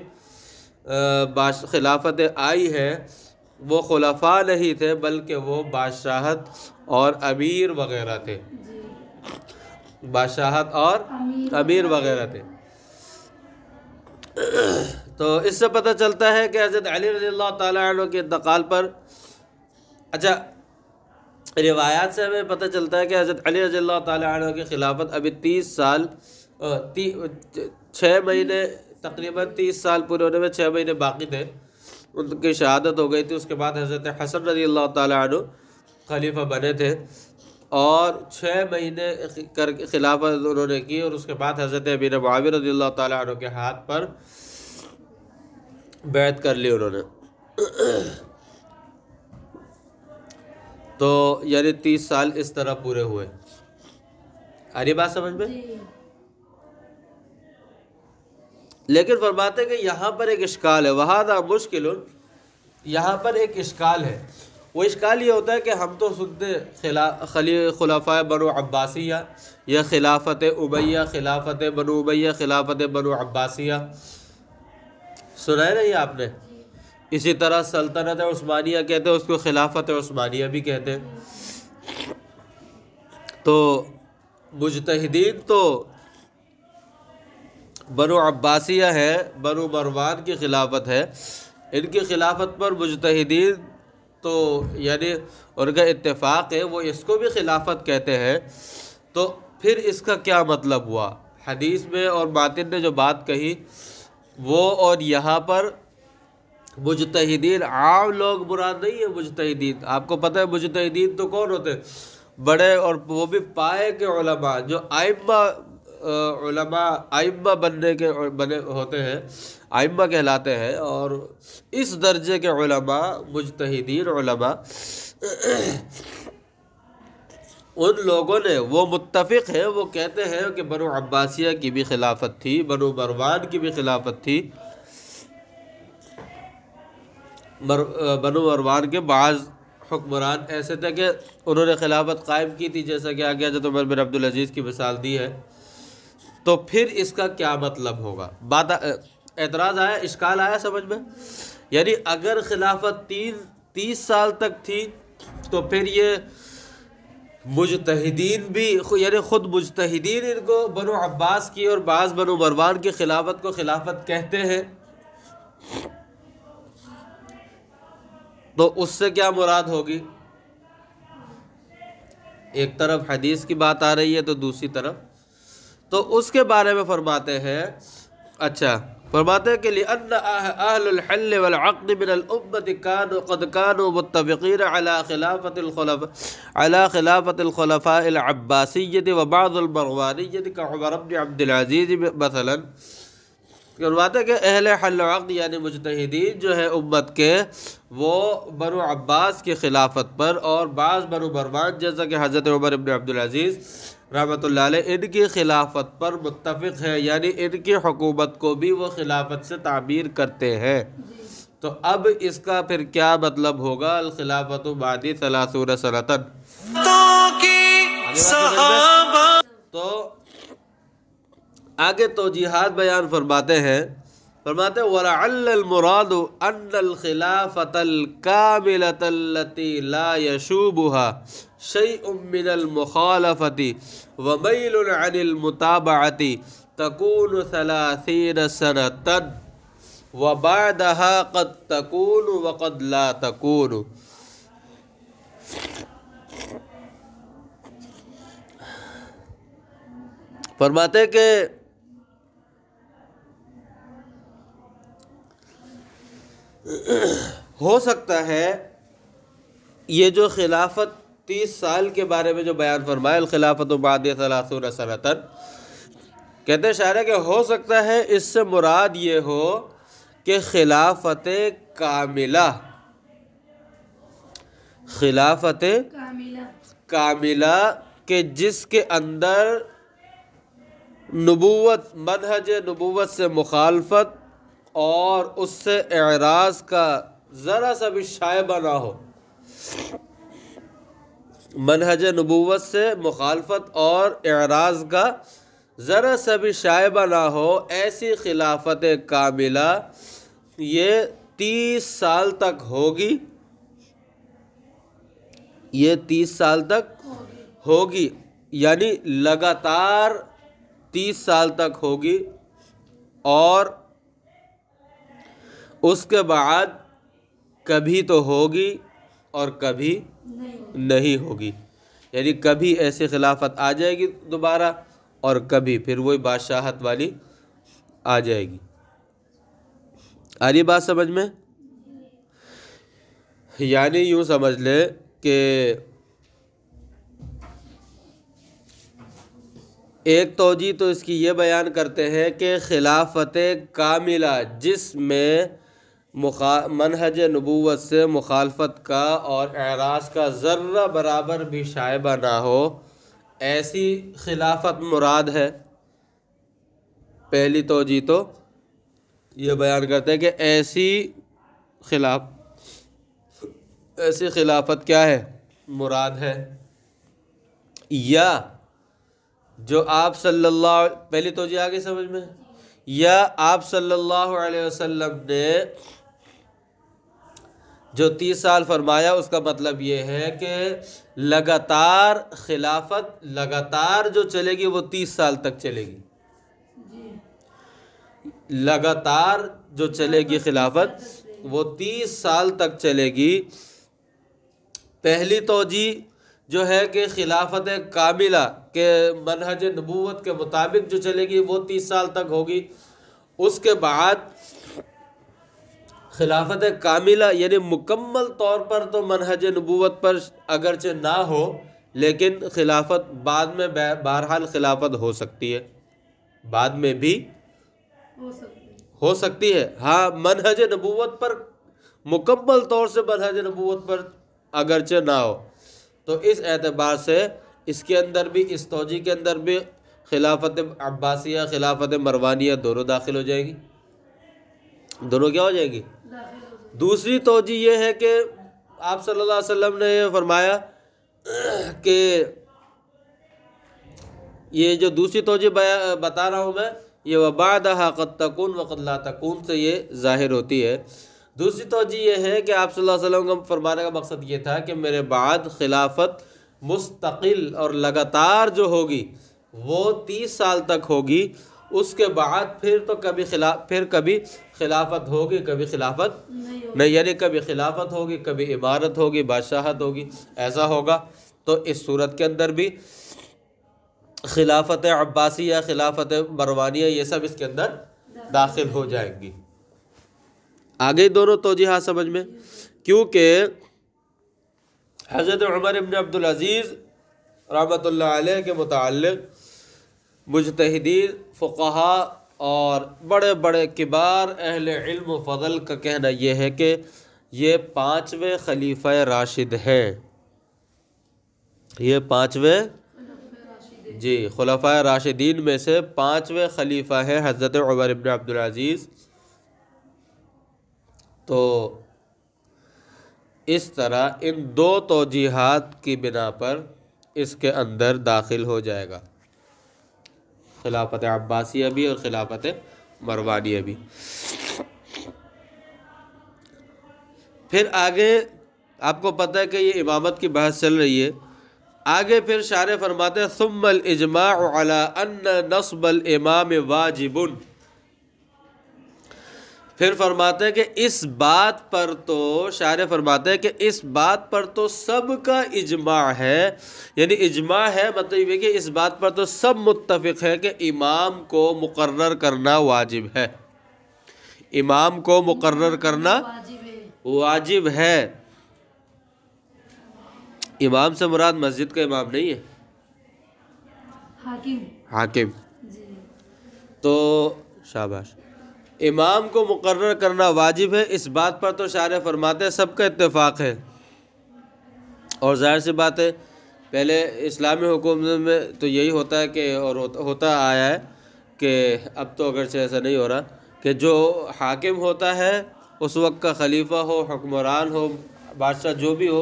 خلافتیں آئی ہیں وہ خلفاء نہیں تھے، بلکہ وہ بادشاہت اور امیر وغیرہ تھے، بادشاہت اور امیر وغیرہ تھے۔ تو اس سے پتہ چلتا ہے کہ حضرت علی رضی اللہ تعالی عنہ کے انتقال پر، اچھا روایات سے ہمیں پتہ چلتا ہے کہ حضرت علی رضی اللہ تعالی عنہ کی خلافت ابھی 30 سال 6 مہینے، تقریباً 30 سال پورے ہونے میں 6 مہینے باقی تھے، ان کی شہادت ہو گئی تھی۔ اس کے بعد حضرت حسن رضی اللہ تعالی عنہ خلیفہ بنے تھے اور 6 مہینے خلافت انہوں نے کی، اور اس کے بعد حضرت امیر معاویہ رضی اللہ تعالی عنہ کے ہاتھ پر بیعت کر لی انہوں نے۔ تو یعنی 30 سال اس طرح پورے ہوئے۔ آ رہی بات سمجھ میں؟ لیکن فرماتے ہیں کہ یہاں پر ایک اشکال ہے، وہذا مشکل، یہاں پر ایک اشکال ہے، وہ اشکال یہ ہوتا ہے کہ ہم تو سنتے خلفائے بنو عباسیہ یا خلافت امیہ، خلافت بنو امیہ، خلافت بنو عباسیہ، سنا ہے نا یہ آپ نے؟ اسی طرح سلطنت عثمانیہ کہتے ہیں اس کو، خلافت عثمانیہ بھی کہتے ہیں۔ تو مجتہدین تو بنو عباسیہ ہے، بنو مروان کی خلافت ہے، ان کی خلافت پر مجتہدین تو یعنی ان کا اتفاق ہے، وہ اس کو بھی خلافت کہتے ہیں۔ تو پھر اس کا کیا مطلب ہوا؟ حدیث میں اور باطن نے جو بات کہی وہ، اور یہاں پر مجتہدین عام لوگ مراد نہیں ہے۔ مجتہدین آپ کو پتہ ہے مجتہدین تو کون ہوتے ہیں؟ بڑے، اور وہ بھی پائے کے علماء جو ائمہ بنے ہوتے ہیں، ائمہ کہلاتے ہیں، اور اس درجے کے علماء مجتہدین علماء ان لوگوں نے وہ متفق ہیں، وہ کہتے ہیں کہ بنو عباسیہ کی بھی خلافت تھی، بنو مروان کی بھی خلافت تھی۔ بنو مروان کے بعض حکمران ایسے تھے کہ انہوں نے خلافت قائم کی تھی، جیسا کہ آگے حضرت عمر بن عبدالعزیز کی مثال دی ہے۔ تو پھر اس کا کیا مطلب ہوگا؟ اعتراض آیا، اشکال آیا سمجھ میں؟ یعنی اگر خلافت 30 سال تک تھی تو پھر یہ مجتہدین بھی، یعنی خود مجتہدین ان کو بنو عباس کی اور بعض بنو مروان کی خلافت کو خلافت کہتے ہیں، تو اس سے کیا مراد ہوگی؟ ایک طرف حدیث کی بات آ رہی ہے تو دوسری طرف تو اس کے بارے میں فرماتے ہیں، اچھا فرماتے ہیں کہ لِأَنَّ أَهْلُ الْحِلِّ وَالْعَقْدِ مِنَ الْأُمَّةِ قَدْ كَانُوا مُتَّفِقِينَ عَلَى خِلَافَةِ الْخُلَفَاءِ الْعَبَّاسِيِّةِ وَبَعْضِ الْمَرْوَانِيِّةِ كَعُمَرَ بْنِ عَبْدِ الْعَزِيزِ مثلاً۔ فرماتے ہیں کہ اہل حل و عقد یعنی مجتہدین جو ہے امت کے، وہ بنو عباس کی خلافت پر اور بعض بنو مروان جیسا کہ حضرت عمر بن عبدالعزیز رحمۃ اللہ علیہ ان کی خلافت پر متفق ہے، یعنی ان کی حکومت کو بھی وہ خلافت سے تعبیر کرتے ہیں۔ تو اب اس کا پھر کیا مطلب ہوگا؟ الخلافت بعدی 30 سنۃ۔ تو آگے توجیحات بیان فرماتے ہیں، فرماتے ہیں وَلَعَلَّ الْمُرَادُ أَنَّ الْخِلَافَةَ الْكَامِلَةَ الَّتِي لَا يَشُوبُهَا شَيْءٌ مِّنَ الْمُخَالَفَةِ وَمَيْلٌ عَنِ الْمُتَابَعَةِ تَكُونُ 30 سَنَةً وَبَعْدَهَا قَدْ تَكُونُ وَقَدْ لَا تَكُونُ۔ فرماتے کہ ہو سکتا ہے یہ جو خلافت 30 سال کے بارے میں جو بیان فرمایا، الخلافت بعد 30 سنۃ، کہتے ہیں شاعر کہ ہو سکتا ہے اس سے مراد یہ ہو کہ خلافت کاملہ، خلافت کاملہ کہ جس کے اندر نبوت، منہج نبوت سے مخالفت اور اس سے اعراض کا ذرا سا بھی شائبہ نہ ہو، منہج نبوت سے مخالفت اور اعراض کا ذرا سا بھی شائبہ نہ ہو، ایسی خلافت کاملہ یہ 30 سال تک ہوگی، یہ 30 سال تک ہوگی، یعنی لگاتار 30 سال تک ہوگی، اور اس کے بعد کبھی تو ہوگی اور کبھی نہیں ہوگی، یعنی کبھی ایسی خلافت آ جائے گی دوبارہ اور کبھی پھر وہی بادشاہت والی آ جائے گی۔ آ رہی بات سمجھ میں؟ یعنی یوں سمجھ لے کہ ایک توجیہ تو اس کی یہ بیان کرتے ہیں کہ خلافت کاملہ جس میں منہج نبوت سے مخالفت کا اور اعراض کا ذرہ برابر بھی شائبہ نہ ہو، ایسی خلافت مراد ہے۔ پہلی توجیہ تو یہ بیان کرتے ہیں کہ ایسی خلافت کیا ہے مراد ہے، یا جو آپ صلی اللہ، پہلی توجہ آگے سمجھ میں، یا آپ صلی اللہ علیہ وسلم نے جو 30 سال فرمایا اس کا مطلب یہ ہے کہ لگاتار خلافت لگاتار جو چلے گی وہ 30 سال تک چلے گی، لگاتار جو چلے گی خلافت وہ 30 سال تک چلے گی۔ پہلی توجہ جو ہے کہ خلافت کاملہ کے منہج نبوت کے مطابق جو چلے گی وہ 30 سال تک ہوگی۔ اس کے بعد خلافت کاملہ یعنی مکمل طور پر تو منہج نبوت پر اگرچہ نہ ہو لیکن خلافت بعد میں بہرحال خلافت ہو سکتی ہے، بعد میں بھی ہو سکتی ہے، ہاں منہج نبوت پر مکمل طور سے منہج نبوت پر اگرچہ نہ ہو۔ تو اس اعتبار سے اس کے اندر بھی، اس توجہ کے اندر بھی خلافت عباسیہ خلافت مروانیہ دونوں داخل ہو جائے گی، دونوں کیا ہو جائے گی۔ دوسری توجہ یہ ہے کہ آپ صلی اللہ علیہ وسلم نے یہ فرمایا کہ یہ جو دوسری توجہ بتا رہا ہوں میں، یہ وَبَعْدَهَا قَدْ تَكُونُ وَقَدْ لَا تَكُونُ سے یہ ظاہر ہوتی ہے۔ دوسری توجہ یہ ہے کہ آپ صلی اللہ علیہ وسلم کا فرمانے کا مقصد یہ تھا کہ میرے بعد خلافت مستقل اور لگاتار جو ہوگی وہ 30 سال تک ہوگی، اس کے بعد پھر تو کبھی خلافت ہوگی کبھی خلافت نہیں، یعنی کبھی خلافت ہوگی کبھی امارت ہوگی بادشاہت ہوگی، ایسا ہوگا۔ تو اس صورت کے اندر بھی خلافت عباسیہ خلافت مروانیہ یہ سب اس کے اندر داخل ہو جائیں گی۔ آگے دونوں توجیحات سمجھ میں، کیونکہ حضرت عمر ابن عبدالعزیز رحمۃ اللہ علیہ کے متعلق مجتہدین فقہا اور بڑے بڑے کبار اہل علم و فضل کا کہنا یہ ہے کہ یہ 5ویں خلیفہ راشد ہیں، یہ 5ویں جی خلفائے راشدین میں سے 5ویں خلیفہ ہیں حضرت عمر ابن عبدالعزیز۔ تو اس طرح ان دو توجیحات کی بنا پر اس کے اندر داخل ہو جائے گا، خلافت عباسیہ بھی اور خلافت مروانیہ بھی۔ پھر آگے آپ کو پتہ ہے کہ یہ امامت کی بحث چل رہی ہے، آگے پھر شارح فرماتے ہیں ثم الاجماع علی ان نصب الامام واجب، پھر فرماتے ہیں کہ اس بات پر تو شارح فرماتے ہیں کہ اس بات پر تو سب کا اجماع ہے، یعنی اجماع ہے مطلب یہ کہ اس بات پر تو سب متفق ہے کہ امام کو مقرر کرنا واجب ہے، امام کو مقرر کرنا واجب ہے۔ امام سے مراد مسجد کا امام نہیں ہے، حاکم۔ تو شاباش، امام کو مقرر کرنا واجب ہے، اس بات پر تو شارح فرماتے ہیں سب کا اتفاق ہے۔ اور ظاہر سی بات ہے پہلے اسلامی حکومت میں تو یہی ہوتا ہے کہ اور ہوتا آیا ہے کہ اب تو اگرچہ ایسا نہیں ہو رہا کہ جو حاکم ہوتا ہے اس وقت کا خلیفہ ہو، حکمران ہو، بادشاہ جو بھی ہو،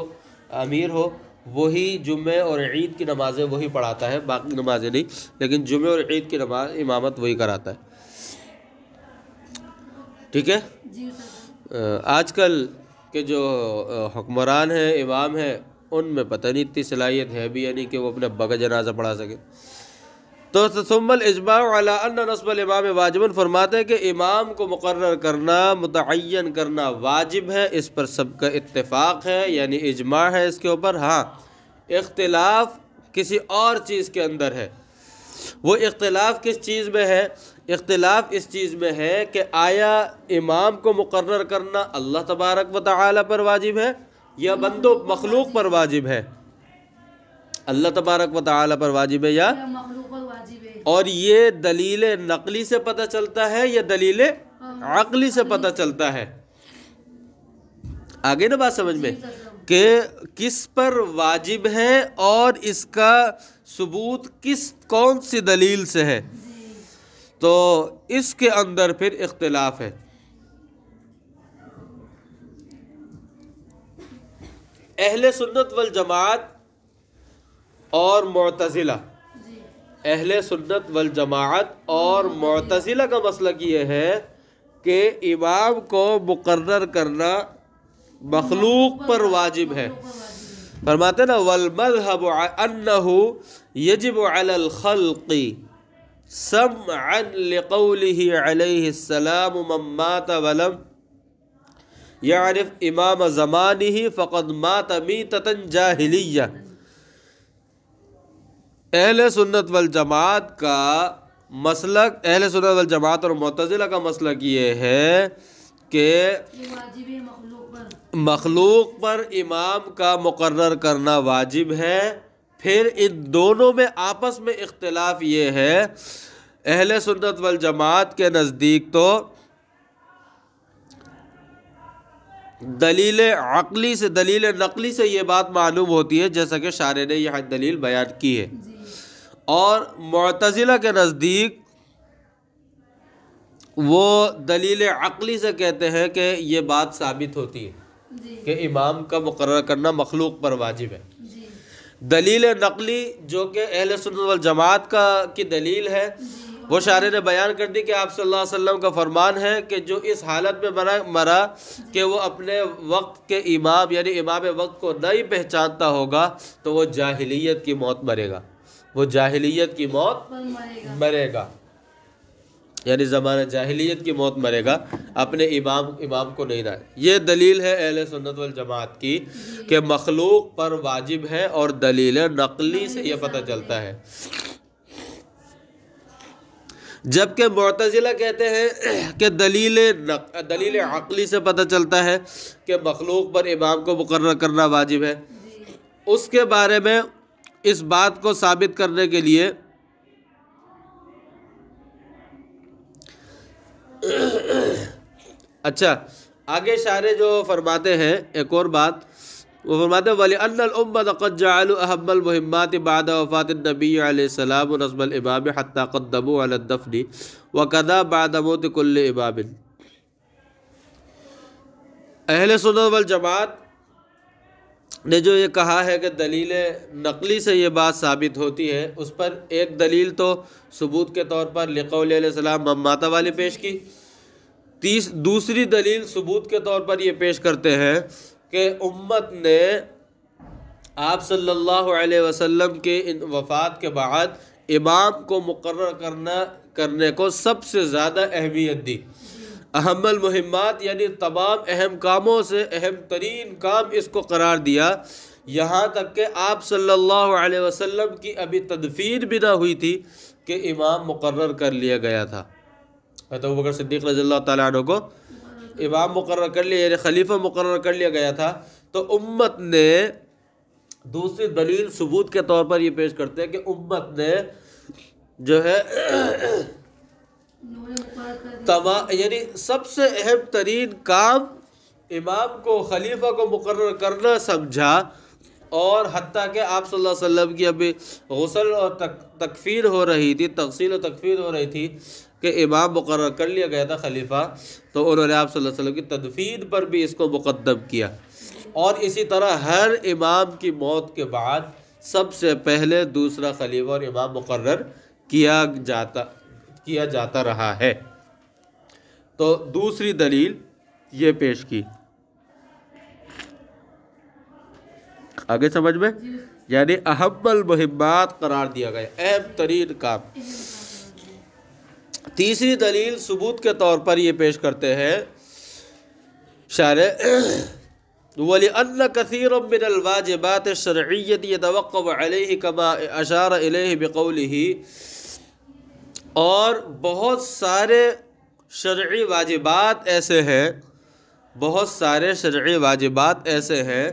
امیر ہو، وہی جمعے اور عید کی نمازیں وہی پڑھاتا ہے، باقی نمازیں نہیں، لیکن جمعے اور عید کی نماز امامت وہی کراتا ہے، ٹھیک ہے۔ آج کل کے جو حکمران ہیں، امام ہیں، ان میں پتہ نہیں اتنی صلاحیت ہے بھی یا نہیں کہ وہ اپنے ابا کا جنازہ پڑھا سکے۔ تو ثم الاجماع علی ان نصب الامام واجب فرماتے ہیں کہ امام کو مقرر کرنا، متعین کرنا واجب ہے، اس پر سب کا اتفاق ہے، یعنی اجماع ہے اس کے اوپر۔ ہاں اختلاف کسی اور چیز کے اندر ہے، وہ اختلاف کس چیز میں ہے؟ اختلاف اس چیز میں ہے کہ آیا امام کو مقرر کرنا اللہ تبارک و تعالی پر واجب ہے یا بندوں مخلوق پر واجب ہے؟ اللہ تبارک و تعالی پر واجب ہے یا مخلوق پر واجب ہے؟ اور یہ دلیل نقلی سے پتہ چلتا ہے یا دلیل عقلی سے پتہ چلتا ہے؟ آگے نا بات سمجھ میں کہ کس پر واجب ہے اور اس کا ثبوت کون سی دلیل سے ہے، تو اس کے اندر پھر اختلاف ہے۔ اہل سنت والجماعت اور معتزلہ، اہل سنت والجماعت اور معتزلہ کا مسلک یہ ہے کہ امام کو مقرر کرنا مخلوق پر واجب ہے. فرماتے نا والمذهب انه يجب على الخلق سمعا لقوله عليه السلام من مات ولم يعرف امام زمانه فقد مات میتۃ جاہلیہ. اہل سنت والجماعت کا مسلک، اہل سنت والجماعت اور معتزلہ کا مسلک یہ ہے کہ مخلوق پر امام کا مقرر کرنا واجب ہے. پھر ان دونوں میں آپس میں اختلاف یہ ہے، اہل سنت والجماعت کے نزدیک تو دلیل عقلی سے، دلیل نقلی سے یہ بات معلوم ہوتی ہے جیسا کہ شارح نے یہ دلیل بیان کی ہے، اور معتزلہ کے نزدیک وہ دلیل عقلی سے کہتے ہیں کہ یہ بات ثابت ہوتی ہے کہ امام کا مقرر کرنا مخلوق پر واجب ہے. دلیل نقلی جو کہ اہل سنت والجماعت کی دلیل ہے وہ شارح نے بیان کر دی کہ آپ صلی اللہ علیہ وسلم کا فرمان ہے کہ جو اس حالت میں مرا کہ وہ اپنے وقت کے امام یعنی امام وقت کو نہیں پہچانتا ہوگا تو وہ جاہلیت کی موت مرے گا، وہ جاہلیت کی موت مرے گا، یعنی زمانہ جاہلیت کی موت مرے گا، اپنے امام کو نہیں رہا. یہ دلیل ہے اہل سنت والجماعت کی کہ مخلوق پر واجب ہے، اور دلیل نقلی سے یہ پتہ چلتا ہے. جبکہ معتزلہ کہتے ہیں کہ دلیل عقلی سے پتہ چلتا ہے کہ مخلوق پر امام کو مقرر کرنا واجب ہے. اس کے بارے میں اس بات کو ثابت کرنے کے لیے اچھا آگے شارح جو فرماتے ہیں ایک اور بات، وہ فرماتے ہیں وَلِأَنَّ الْأُمَّةَ قَدْ جَعَلُوا أَهَمَّ الْمُهِمَّاتِ بَعْدَ وفاة النبي علیہ السلام نصب الإمام حتى قدموا على الدفن وكذا بعد موت كل إمام. اہل سنت والجماعت نے جو یہ کہا ہے کہ دلیل نقلی سے یہ بات ثابت ہوتی ہے، اس پر ایک دلیل تو ثبوت کے طور پر لقول علیہ السلام من مات والی پیش کی. دوسری دلیل ثبوت کے طور پر یہ پیش کرتے ہیں کہ امت نے آپ صلی اللہ علیہ وسلم کے وفات کے بعد امام کو مقرر کرنے کو سب سے زیادہ اہمیت دی. اہم المہمات یعنی تمام اہم کاموں سے اہم ترین کام اس کو قرار دیا، یہاں تک کہ آپ صلی اللہ علیہ وسلم کی ابھی تدفین بھی نہ ہوئی تھی کہ امام مقرر کر لیا گیا تھا. ابوبکر صدیق رضی اللہ تعالیٰ عنہ کو امام مقرر کر لیا، یعنی خلیفہ مقرر کر لیا گیا تھا. تو امت نے دوسری دلیل ثبوت کے طور پر یہ پیش کرتے ہیں کہ امت نے جو ہے یعنی سب سے اہم ترین کام امام کو خلیفہ کو مقرر کرنا سمجھا، اور حتیٰ کہ آپ صلی اللہ علیہ وسلم کی ابھی غسل اور تکفیر ہو رہی تھی، تغسیل و تکفیر ہو رہی تھی کہ امام مقرر کر لیا گیا تھا خلیفہ، تو انہوں نے آپ صلی اللہ علیہ وسلم کی تدفین پر بھی اس کو مقدم کیا. اور اسی طرح ہر امام کی موت کے بعد سب سے پہلے دوسرا خلیفہ اور امام مقرر کیا جاتا رہا ہے. تو دوسری دلیل یہ پیش کی. آگے سمجھ میں، یعنی اہم المہمات قرار دیا گیا، اہم ترین کام. تیسری دلیل ثبوت کے طور پر یہ پیش کرتے ہیں شارح وَلِأَنَّ كَثِيرًا مِنَ الْوَاجِبَاتِ الشَّرْعِيَّةِ يَتَوَقَّفُ عَلَيْهِ كَمَا أَشَارَ إِلَيْهِ بِقَوْلِهِ. اور بہت سارے شرعی واجبات ایسے ہیں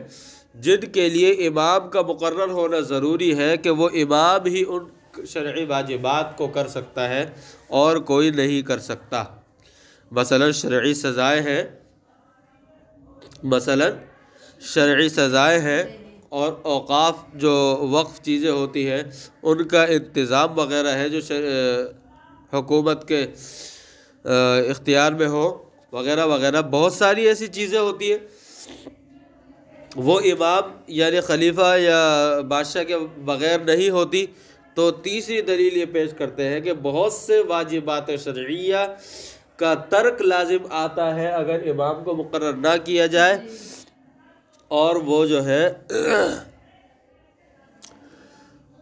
جن کے لیے امام کا مقرر ہونا ضروری ہے کہ وہ امام ہی ان شرعی واجبات کو کر سکتا ہے اور کوئی نہیں کر سکتا. مثلا شرعی سزائیں ہیں اور اوقاف جو وقف چیزیں ہوتی ہیں ان کا انتظام وغیرہ ہے جو حکومت کے اختیار میں ہو وغیرہ وغیرہ، بہت ساری ایسی چیزیں ہوتی ہیں وہ امام یعنی خلیفہ یا بادشاہ کے بغیر نہیں ہوتی، تو تیسری دلیل یہ پیش کرتے ہیں کہ بہت سے واجبات شرعیہ کا ترک لازم آتا ہے اگر امام کو مقرر نہ کیا جائے، اور وہ جو ہے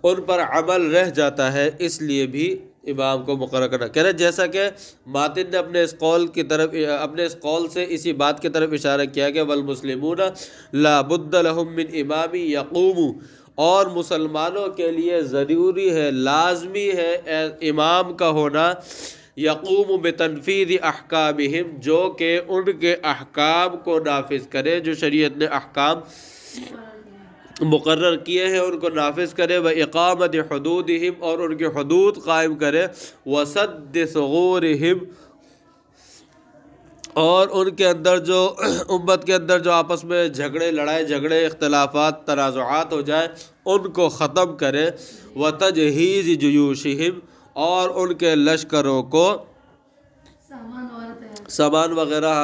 ان پر عمل رہ جاتا ہے، اس لیے بھی امام کو مقرر کرنا کہہ رہے، جیسا کہ ماتن نے اپنے اس قول سے اسی بات کی طرف اشارہ کیا کہ والمسلمون لا بد لهم من امام یقوم، اور مسلمانوں کے لیے ضروری ہے، لازمی ہے امام کا ہونا، یقوم بتنفیذ احکامہم، جو کہ ان کے احکام کو نافذ کرے، جو شریعت نے احکام مقرر کیے ہیں ان کو نافذ کرے، وَإِقَامَةِ حُدُودِهِمْ، اور ان کے حدود قائم کرے، وَسَدِّ ثُغُورِهِمْ، اور ان کے اندر جو امت کے اندر جو آپس میں لڑائی جھگڑے اختلافات تنازعات ہو جائے ان کو ختم کرے، وَتَجْهِيزِ جُيُوشِهِمْ، اور ان کے لشکروں کو سامان وغیرہ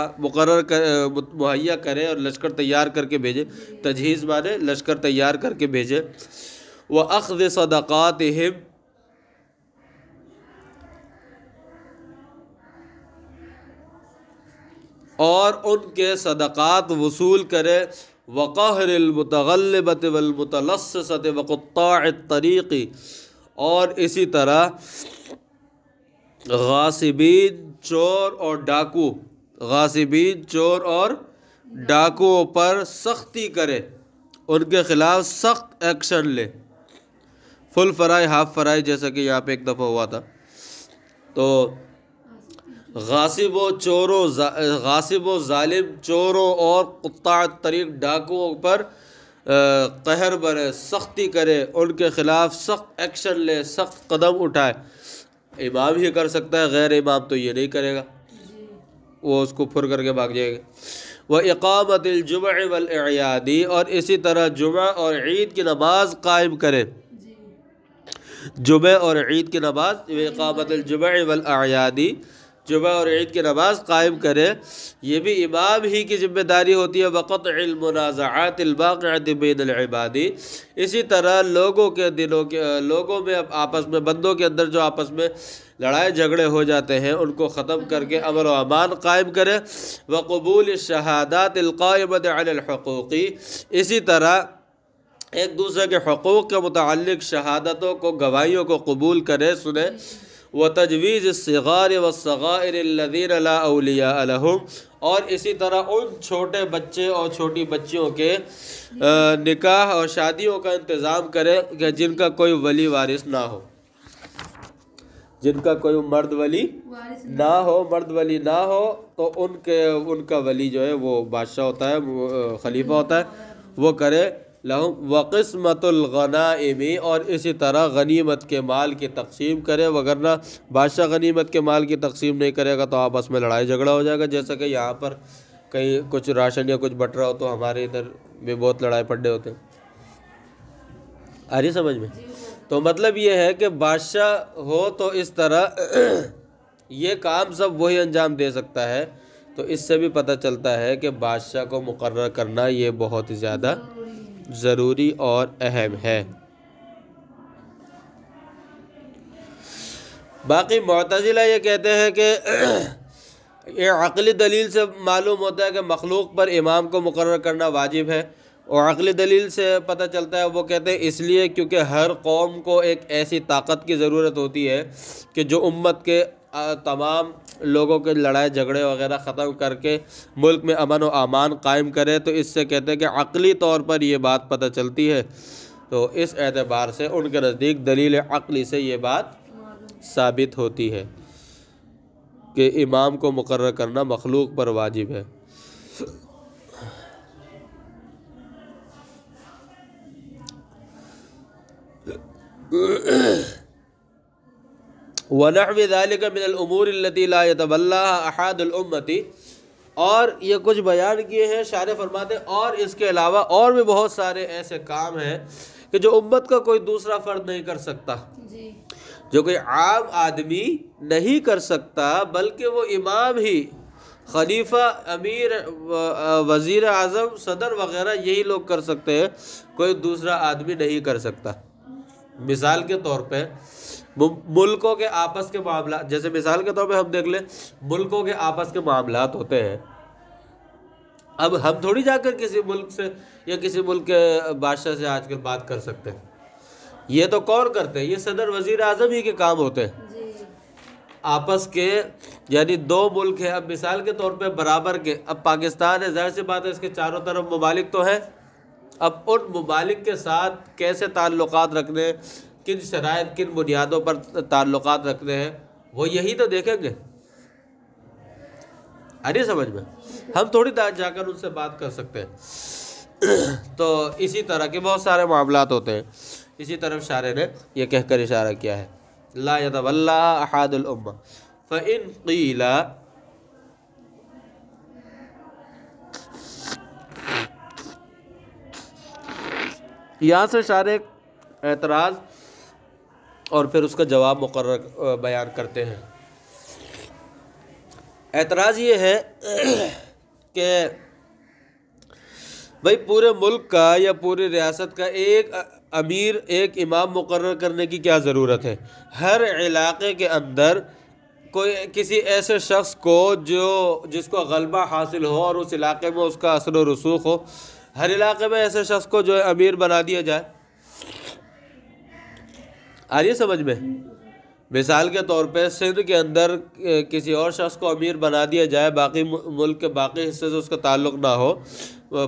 مہیا کرے اور لشکر تیار کر کے بھیجے، تجہیز مانے لشکر تیار کر کے بھیجے، وَأَخْذِ صَدَقَاتِهِمْ، اور ان کے صدقات وصول کرے، وَقَهْرِ الْمُتَغَلِّبَةِ وَالْمُتَلَصِّصَةِ وَقُطَّاعِ الطَّرِيقِ، اور اسی طرح غاصبین چور اور ڈاکوؤں پر سختی کرے، ان کے خلاف سخت ایکشن لے، فل فرائی ہاف فرائی، جیسا کہ یہاں پہ ایک دفعہ ہوا تھا۔ تو غاصب و ظالم چوروں اور قطاع طریق ڈاکوؤں پر قہر برے، سختی کرے، ان کے خلاف سخت ایکشن لے، سخت قدم اٹھائے۔ امام ہی کر سکتا ہے، غیر امام تو یہ نہیں کرے گا، وہ اس کو پھر کر کے بھاگ جائے گا۔ وَإِقَامَةِ الْجُمْعِ وَالْإِعْيَادِ، اور اسی طرح جمعہ اور عید کی نماز قائم کرے، جمعہ اور عید کی نماز، وَإِقَامَةِ الْجُمْعِ وَالْأَعْيَادِ، جمعہ اور عید کی نماز قائم کرے، یہ بھی امام ہی کی ذمہ داری ہوتی ہے۔ وَقَطْعِ الْمُنَازَعَاتِ الْبَاقِعَةِ بَيْنَ الْعِبَادِ، اسی طرح لوگوں میں آپس میں، بندوں کے اندر جو آپس میں لڑائی جھگڑے ہو جاتے ہیں ان کو ختم کر کے امن و امان قائم کرے۔ وَقُبُولِ الشَّهَادَاتِ الْقَائِمَةِ عَلَى الْحُقُوقِ، اسی طرح ایک دوسرے کے حقوق کے متعلق شہادتوں کو، گواہیوں کو قبول کرے، سنے۔ وَتَجْوِيزِ الصِّغَارِ وَالصَّغَائِرِ الَّذِينَ لَا أَوْلِيَاءَ لَهُمْ، اور اسی طرح ان چھوٹے بچے اور چھوٹی بچیوں کے نکاح اور شادیوں کا انتظام کرے کہ جن کا کوئی ولی وارث نہ ہو، جن کا کوئی مرد ولی نہ ہو، تو ان کا ولی جو ہے وہ بادشاہ ہوتا ہے، خلیفہ ہوتا ہے، وہ کرے۔ لہم وقسمۃ الغنائم، اور اسی طرح غنیمت کے مال کی تقسیم کرے، وگرنہ بادشاہ غنیمت کے مال کی تقسیم نہیں کرے گا تو آپس میں لڑائی جھگڑا ہو جائے گا، جیسا کہ یہاں پر کہیں کچھ راشن یا کچھ بٹ رہا ہو تو ہمارے ادھر بھی بہت لڑائی پڑھنے ہوتے ہیں۔ آ رہی سمجھ میں؟ تو مطلب یہ ہے کہ بادشاہ ہو تو اس طرح یہ کام سب وہی انجام دے سکتا ہے، تو اس سے بھی پتہ چلتا ہے کہ بادشاہ کو مقرر کرنا یہ بہت ہی زیادہ ضروری اور اہم ہے۔ باقی معتزلہ یہ کہتے ہیں کہ یہ عقلی دلیل سے معلوم ہوتا ہے کہ مخلوق پر امام کو مقرر کرنا واجب ہے، اور عقلی دلیل سے پتہ چلتا ہے، وہ کہتے ہیں اس لیے کیونکہ ہر قوم کو ایک ایسی طاقت کی ضرورت ہوتی ہے کہ جو امت کے تمام لوگوں کے لڑائی جھگڑے وغیرہ ختم کر کے ملک میں امن و امان قائم کرے، تو اس سے کہتے ہیں کہ عقلی طور پر یہ بات پتہ چلتی ہے، تو اس اعتبار سے ان کے نزدیک دلیل عقلی سے یہ بات ثابت ہوتی ہے کہ امام کو مقرر کرنا مخلوق پر واجب ہے۔ وَنَحْوِ ذَلِكَ مِنَ الْأُمُورِ الَّتِي لَا يَتَوَلَّاهَا أَحَدُ الْأُمَّةِ، اور یہ کچھ بیان کیے ہیں شارح فرماتے ہیں، اور اس کے علاوہ اور بھی بہت سارے ایسے کام ہیں کہ جو امت کا کوئی دوسرا فرد نہیں کر سکتا، جو کوئی عام آدمی نہیں کر سکتا، بلکہ وہ امام ہی خلیفہ، امیر، وزیر اعظم، صدر وغیرہ یہی لوگ کر سکتے ہیں، کوئی دوسرا آدمی نہیں کر سکتا۔ مثال کے طور پہ ملکوں کے آپس کے معاملات، جیسے مثال کے طور پہ ہم دیکھ لیں ملکوں کے آپس کے معاملات ہوتے ہیں، اب ہم تھوڑی جا کر کسی ملک سے یا کسی ملک کے بادشاہ سے آج کل بات کر سکتے ہیں، یہ تو کون کرتے ہیں؟ یہ صدر وزیر اعظم ہی کے کام ہوتے ہیں آپس کے، یعنی دو ملک ہیں، اب مثال کے طور پہ برابر کے، اب پاکستان ہے، ظاہر سی بات ہے اس کے چاروں طرف ممالک تو ہیں، اب ان ممالک کے ساتھ کیسے تعلقات رکھنے ہیں، کن شرائط کن بنیادوں پر تعلقات رکھنے ہیں، وہ یہی تو دیکھیں گے۔ آئی سمجھ میں؟ ہم تھوڑی جا کر ان سے بات کر سکتے ہیں۔ تو اسی طرح کے بہت سارے معاملات ہوتے ہیں، اسی طرف شارح نے یہ کہہ کر اشارہ کیا ہے، لا یتولی احد الامہ فإن قیل، یہاں سے شارح اعتراض اور پھر اس کا جواب مقرر بیان کرتے ہیں۔ اعتراض یہ ہے کہ بھئی پورے ملک کا یا پوری ریاست کا ایک امیر، ایک امام مقرر کرنے کی کیا ضرورت ہے؟ ہر علاقے کے اندر کوئی کسی ایسے شخص کو جس کو غلبہ حاصل ہو اور اس علاقے میں اس کا اثر و رسوخ ہو، ہر علاقے میں ایسے شخص کو جو ہے امیر بنا دیا جائے۔ آ رہی ہے سمجھ میں؟ مثال کے طور پہ سندھ کے اندر کسی اور شخص کو امیر بنا دیا جائے، باقی ملک کے باقی حصے سے اس کا تعلق نہ ہو،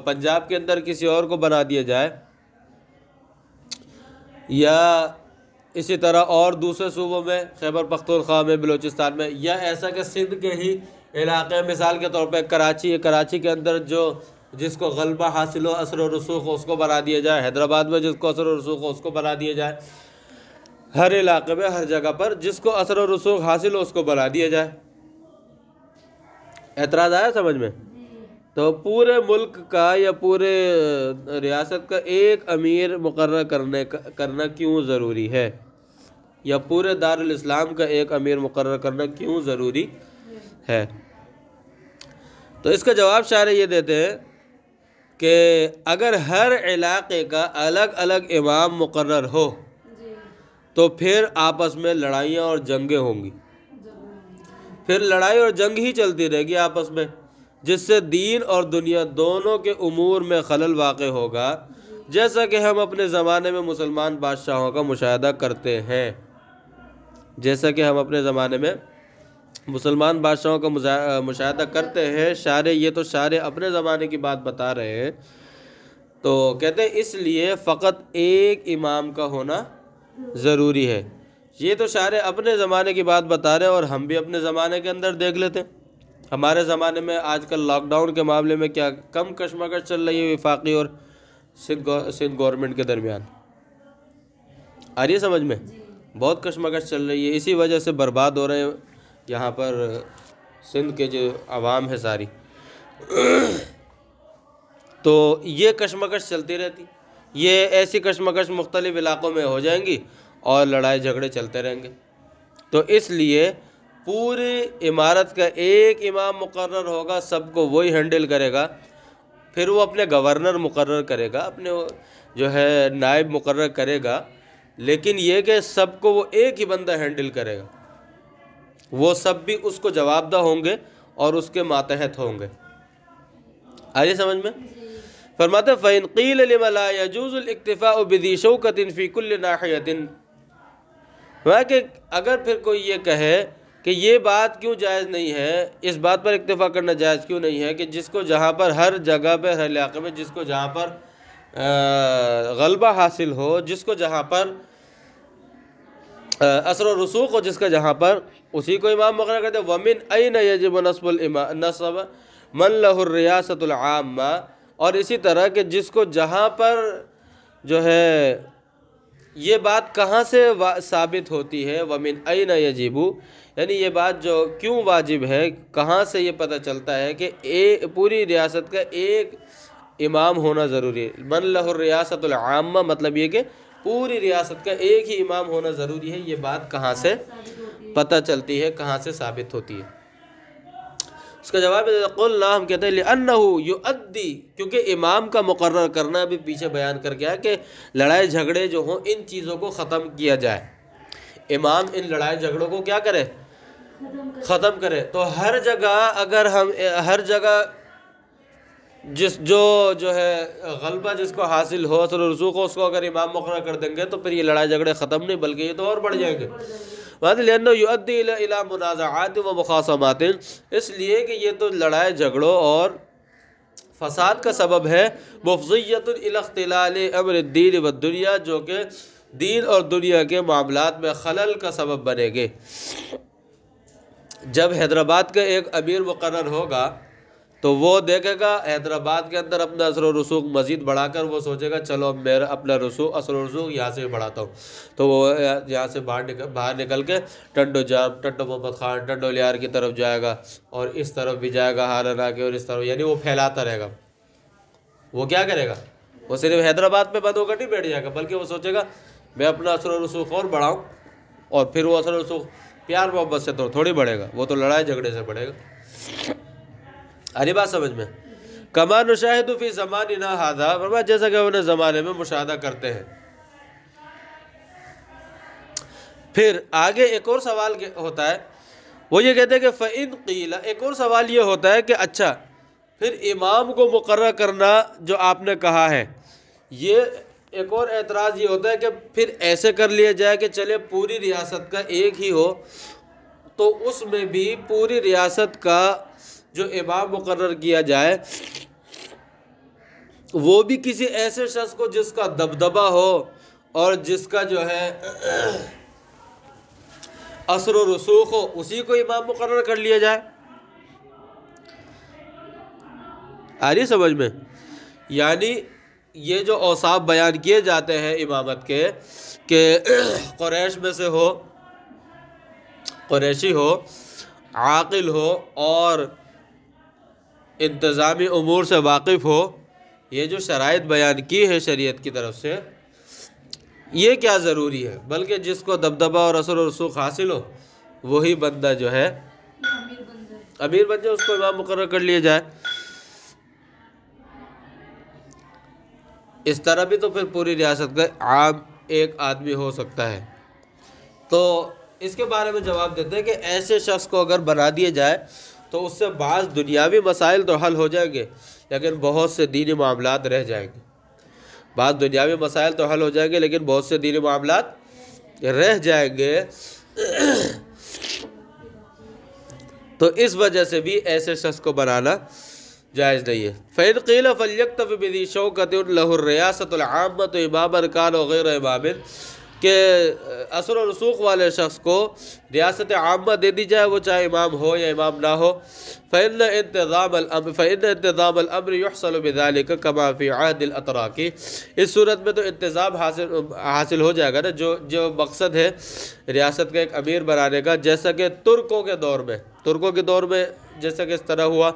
پنجاب کے اندر کسی اور کو بنا دیا جائے، یا اسی طرح اور دوسرے صوبوں میں، خیبر پختونخوا میں، بلوچستان میں، یا ایسا کہ سندھ کے ہی علاقے، مثال کے طور پہ کراچی ہے، کراچی کے اندر جس کو غلبہ حاصل ہو، اثر و رسوخ ہو، اس کو بنا دیا جائے، حیدرآباد میں جس کو اثر و رسوخ ہو اس کو بنا دیا جائے، ہر علاقے میں ہر جگہ پر جس کو اثر و رسوخ حاصل ہو اس کو بنا دیا جائے۔ اعتراض آیا سمجھ میں؟ تو پورے ملک کا یا پورے ریاست کا ایک امیر مقرر کرنا کیوں ضروری ہے، یا پورے دارالاسلام کا ایک امیر مقرر کرنا کیوں ضروری ہے؟ تو اس کا جواب شارح یہ دیتے ہیں کہ اگر ہر علاقے کا الگ الگ امام مقرر ہو تو پھر آپس میں لڑائیاں اور جنگیں ہوں گی، پھر لڑائی اور جنگ ہی چلتی رہے گی آپس میں، جس سے دین اور دنیا دونوں کے امور میں خلل واقع ہوگا، جیسا کہ ہم اپنے زمانے میں مسلمان بادشاہوں کا مشاہدہ کرتے ہیں۔ جیسا کہ ہم اپنے زمانے میں مسلمان بادشاہوں کا مشاہدہ کرتے ہیں، یہ تو شارح اپنے زمانے کی بات بتا رہے ہیں، تو کہتے ہیں اس لیے فقط ایک امام کا ہونا ضروری ہے۔ یہ تو شارح اپنے زمانے کی بات بتا رہے ہیں، اور ہم بھی اپنے زمانے کے اندر دیکھ لیتے ہیں۔ ہمارے زمانے میں آج کل لاک ڈاؤن کے معاملے میں کیا کم کشمکش چل رہی ہے وفاقی اور سندھ گورنمنٹ کے درمیان، آ رہی ہے سمجھ میں؟ بہت کشمکش چل رہی ہے، اسی وجہ سے برباد ہو رہے ہیں یہاں پر سندھ کے جو عوام ہے ساری۔ تو یہ کشمکش چلتی رہتی، یہ ایسی کشمکش مختلف علاقوں میں ہو جائیں گی اور لڑائی جھگڑے چلتے رہیں گے۔ تو اس لیے پوری عمارت کا ایک امام مقرر ہوگا، سب کو وہی ہینڈل کرے گا، پھر وہ اپنے گورنر مقرر کرے گا، اپنے جو ہے نائب مقرر کرے گا، لیکن یہ کہ سب کو وہ ایک ہی بندہ ہینڈل کرے گا، وہ سب بھی اس کو جواب دہ ہوں گے اور اس کے ماتحت ہوں گے۔ آئیے سمجھ میں؟ فرماتے فَإِنْ قِيلَ لِمَ لَا يَجُوزُ الْاِكْتِفَاءُ بِذِي شَوْكَةٍ فِي كُلِّ نَاحِيَةٍ، کہ اگر پھر کوئی یہ کہے کہ یہ بات کیوں جائز نہیں ہے، اس بات پر اکتفا کرنا جائز کیوں نہیں ہے کہ جس کو جہاں پر ہر جگہ پہ، ہر علاقے میں جس کو جہاں پر غلبہ حاصل ہو، جس کو جہاں پر اثر و رسوخ ہو، جس کا جہاں پر، اسی کو امام مقرر کرتے ہیں۔ وَمِنْ أَيْنَ يَجِبُ نَصْبُ مَنْ لَهُ الرِّيَاسَةُ الْعَامَّةُ، اور اسی طرح کہ جس کو جہاں پر جو ہے یہ بات کہاں سے ثابت ہوتی ہے، وَمِنْ أَيْنَ يَجِبُ، یعنی یہ بات جو کیوں واجب ہے، کہاں سے یہ پتہ چلتا ہے کہ پوری ریاست کا ایک امام ہونا ضروری ہے۔ مَنْ لَهُ الرِّيَاسَةُ الْعَامَّةُ مطلب یہ کہ پوری ریاست کا ایک ہی امام ہونا ضروری ہے، یہ بات کہاں سے پتہ چلتی ہے، کہاں سے ثابت ہوتی ہے؟ اس کا جواب ہے قلنا، ہم کہتے ہیں لأنہ یؤدی، کیونکہ امام کا مقرر کرنا بھی پیچھے بیان کر گیا کہ لڑائی جھگڑے جو ہوں ان چیزوں کو ختم کیا جائے، امام ان لڑائی جھگڑوں کو کیا کرے، ختم کرے۔ تو ہر جگہ اگر ہم ہر جگہ جو ہے غلبہ جس کو حاصل ہو، اثر و رسوخ ہو، اس کو اگر امام مقرر کر دیں گے تو پھر یہ لڑائی جھگڑے ختم نہیں بلکہ یہ تو اور بڑھ جائیں گے۔ لأنه يؤدي الى منازعات و مخاصمات، اس لیے کہ یہ تو لڑائی جھگڑوں اور فساد کا سبب ہے، مفضیۃ الى اختلال امر الدین والدنیا، جو کہ دین اور دنیا کے معاملات میں خلل کا سبب بنے گے۔ جب حیدرآباد کا ایک امیر مقرر ہوگا تو وہ دیکھے گا حیدرآباد کے اندر اپنا اثر و رسوخ مزید بڑھا کر وہ سوچے گا چلو میرا اپنا اثر و رسوخ یہاں سے بڑھاتا ہوں، تو وہ یہاں سے باہر نکل کے ٹنڈو جام، ٹنڈو محمد خان، ٹنڈو لیار کی طرف جائے گا، اور اس طرف بھی جائے گا ہارانا کے، اور اس طرف، یعنی وہ پھیلاتا رہے گا۔ وہ کیا کرے گا، وہ صرف حیدرآباد پہ بند ہو کر نہیں بیٹھ جائے گا بلکہ وہ سوچے گا میں اپنا اثر و رسوخ اور بڑھاؤں، اور پھر وہ اثر و رسوخ پیار محبت سے تو تھوڑی بڑھے گا، وہ تو لڑائی جھگڑے سے بڑھے گا۔ اری بات سمجھ میں؟ کما نشاہد فی زماننا ھذا، فرمایا جیسا کہ انہیں زمانے میں مشاہدہ کرتے ہیں۔ پھر آگے ایک اور سوال ہوتا ہے، وہ یہ کہتے ہیں کہ فَإِن قِيلَ، ایک اور سوال یہ ہوتا ہے کہ اچھا پھر امام کو مقرر کرنا جو آپ نے کہا ہے، یہ ایک اور اعتراض یہ ہوتا ہے کہ پھر ایسے کر لیا جائے کہ چلے پوری ریاست کا ایک ہی ہو، تو اس میں بھی پوری ریاست کا جو امام مقرر کیا جائے وہ بھی کسی ایسے شخص کو جس کا دبدبہ ہو اور جس کا جو ہے اثر و رسوخ ہو، اسی کو امام مقرر کر لیا جائے۔ آ رہی سمجھ میں؟ یعنی یہ جو اوصاف بیان کیے جاتے ہیں امامت کے کہ قریش میں سے ہو، قریشی ہو، عاقل ہو اور انتظامی امور سے واقف ہو، یہ جو شرائط بیان کی ہے شریعت کی طرف سے، یہ کیا ضروری ہے، بلکہ جس کو دبدبہ اور اثر و رسوخ حاصل ہو وہی بندہ جو ہے امیر بن جائے، اس کو امام مقرر کر لیا جائے۔ اس طرح بھی تو پھر پوری ریاست کا عام ایک آدمی ہو سکتا ہے۔ تو اس کے بارے میں جواب دیتے ہیں کہ ایسے شخص کو اگر بنا دیا جائے تو اس سے بعض دنیاوی مسائل تو حل ہو جائیں گے لیکن بہت سے دینی معاملات رہ جائیں گے۔ بعض دنیاوی مسائل تو حل ہو جائیں گے لیکن بہت سے دینی معاملات رہ جائیں گے۔ تو اس وجہ سے بھی ایسے شخص کو بنانا جائز نہیں ہے۔ فَإِنْ قِيلَ فَلْيَكْتَفِ بِذِي شَوْكَةٍ لَهُ الرِّيَاسَةُ الْعَامَّةُ إِمَامًا كَانَ وَغَيْرَ إِمَامٍ، کہ اثر و رسوخ والے شخص کو ریاست عامہ دے دی جائے، وہ چاہے امام ہو یا امام نہ ہو۔ فإن انتظام الامر يحصل بذلك كما في عهد الاتراك، اس صورت میں تو انتظام حاصل ہو جائے گا نا، جو مقصد ہے ریاست کا ایک امیر بنانے کا، جیسا کہ ترکوں کے دور میں جیسا کہ اس طرح ہوا،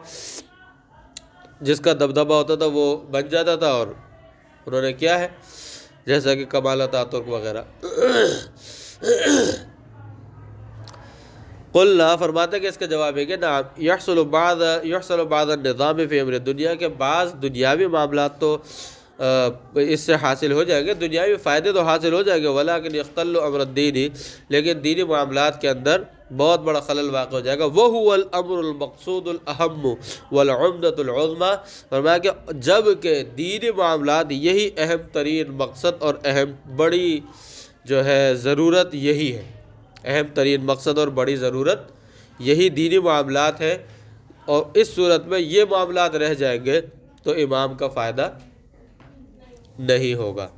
جس کا دبدبہ ہوتا تھا وہ بن جاتا تھا، اور انہوں نے کیا ہے جیسا کہ کمال اتاترک وغیرہ۔ قلنا، فرماتے کہ اس کا جواب ہے کہ نعم یحصل بعض النظام فی امر دنیا، کے بعض دنیاوی معاملات تو اس سے حاصل ہو جائیں گے، دنیاوی فائدے تو حاصل ہو جائیں گے، ولیکن یختل امر الدین، لیکن دینی معاملات کے اندر بہت بڑا خلل واقع ہو جائے گا۔ وَهُوَ الْأَمْرُ الْمَقْصُودُ الْأَهَمُّ وَالْعُمْدَةُ الْعُظْمَى، فرمایا کہ جب کہ دینی معاملات یہی اہم ترین مقصد اور اہم بڑی جو ہے ضرورت یہی ہے، اہم ترین مقصد اور بڑی ضرورت یہی دینی معاملات ہے، اور اس صورت میں یہ معاملات رہ جائیں گے تو امام کا فائدہ نہیں ہوگا۔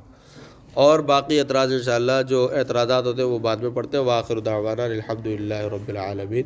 اور باقی اعتراض انشاءاللہ جو اعتراضات ہوتے ہیں وہ بعد میں پڑھتے ہیں۔ وآخر دعوانا الحمدللہ رب العالمین۔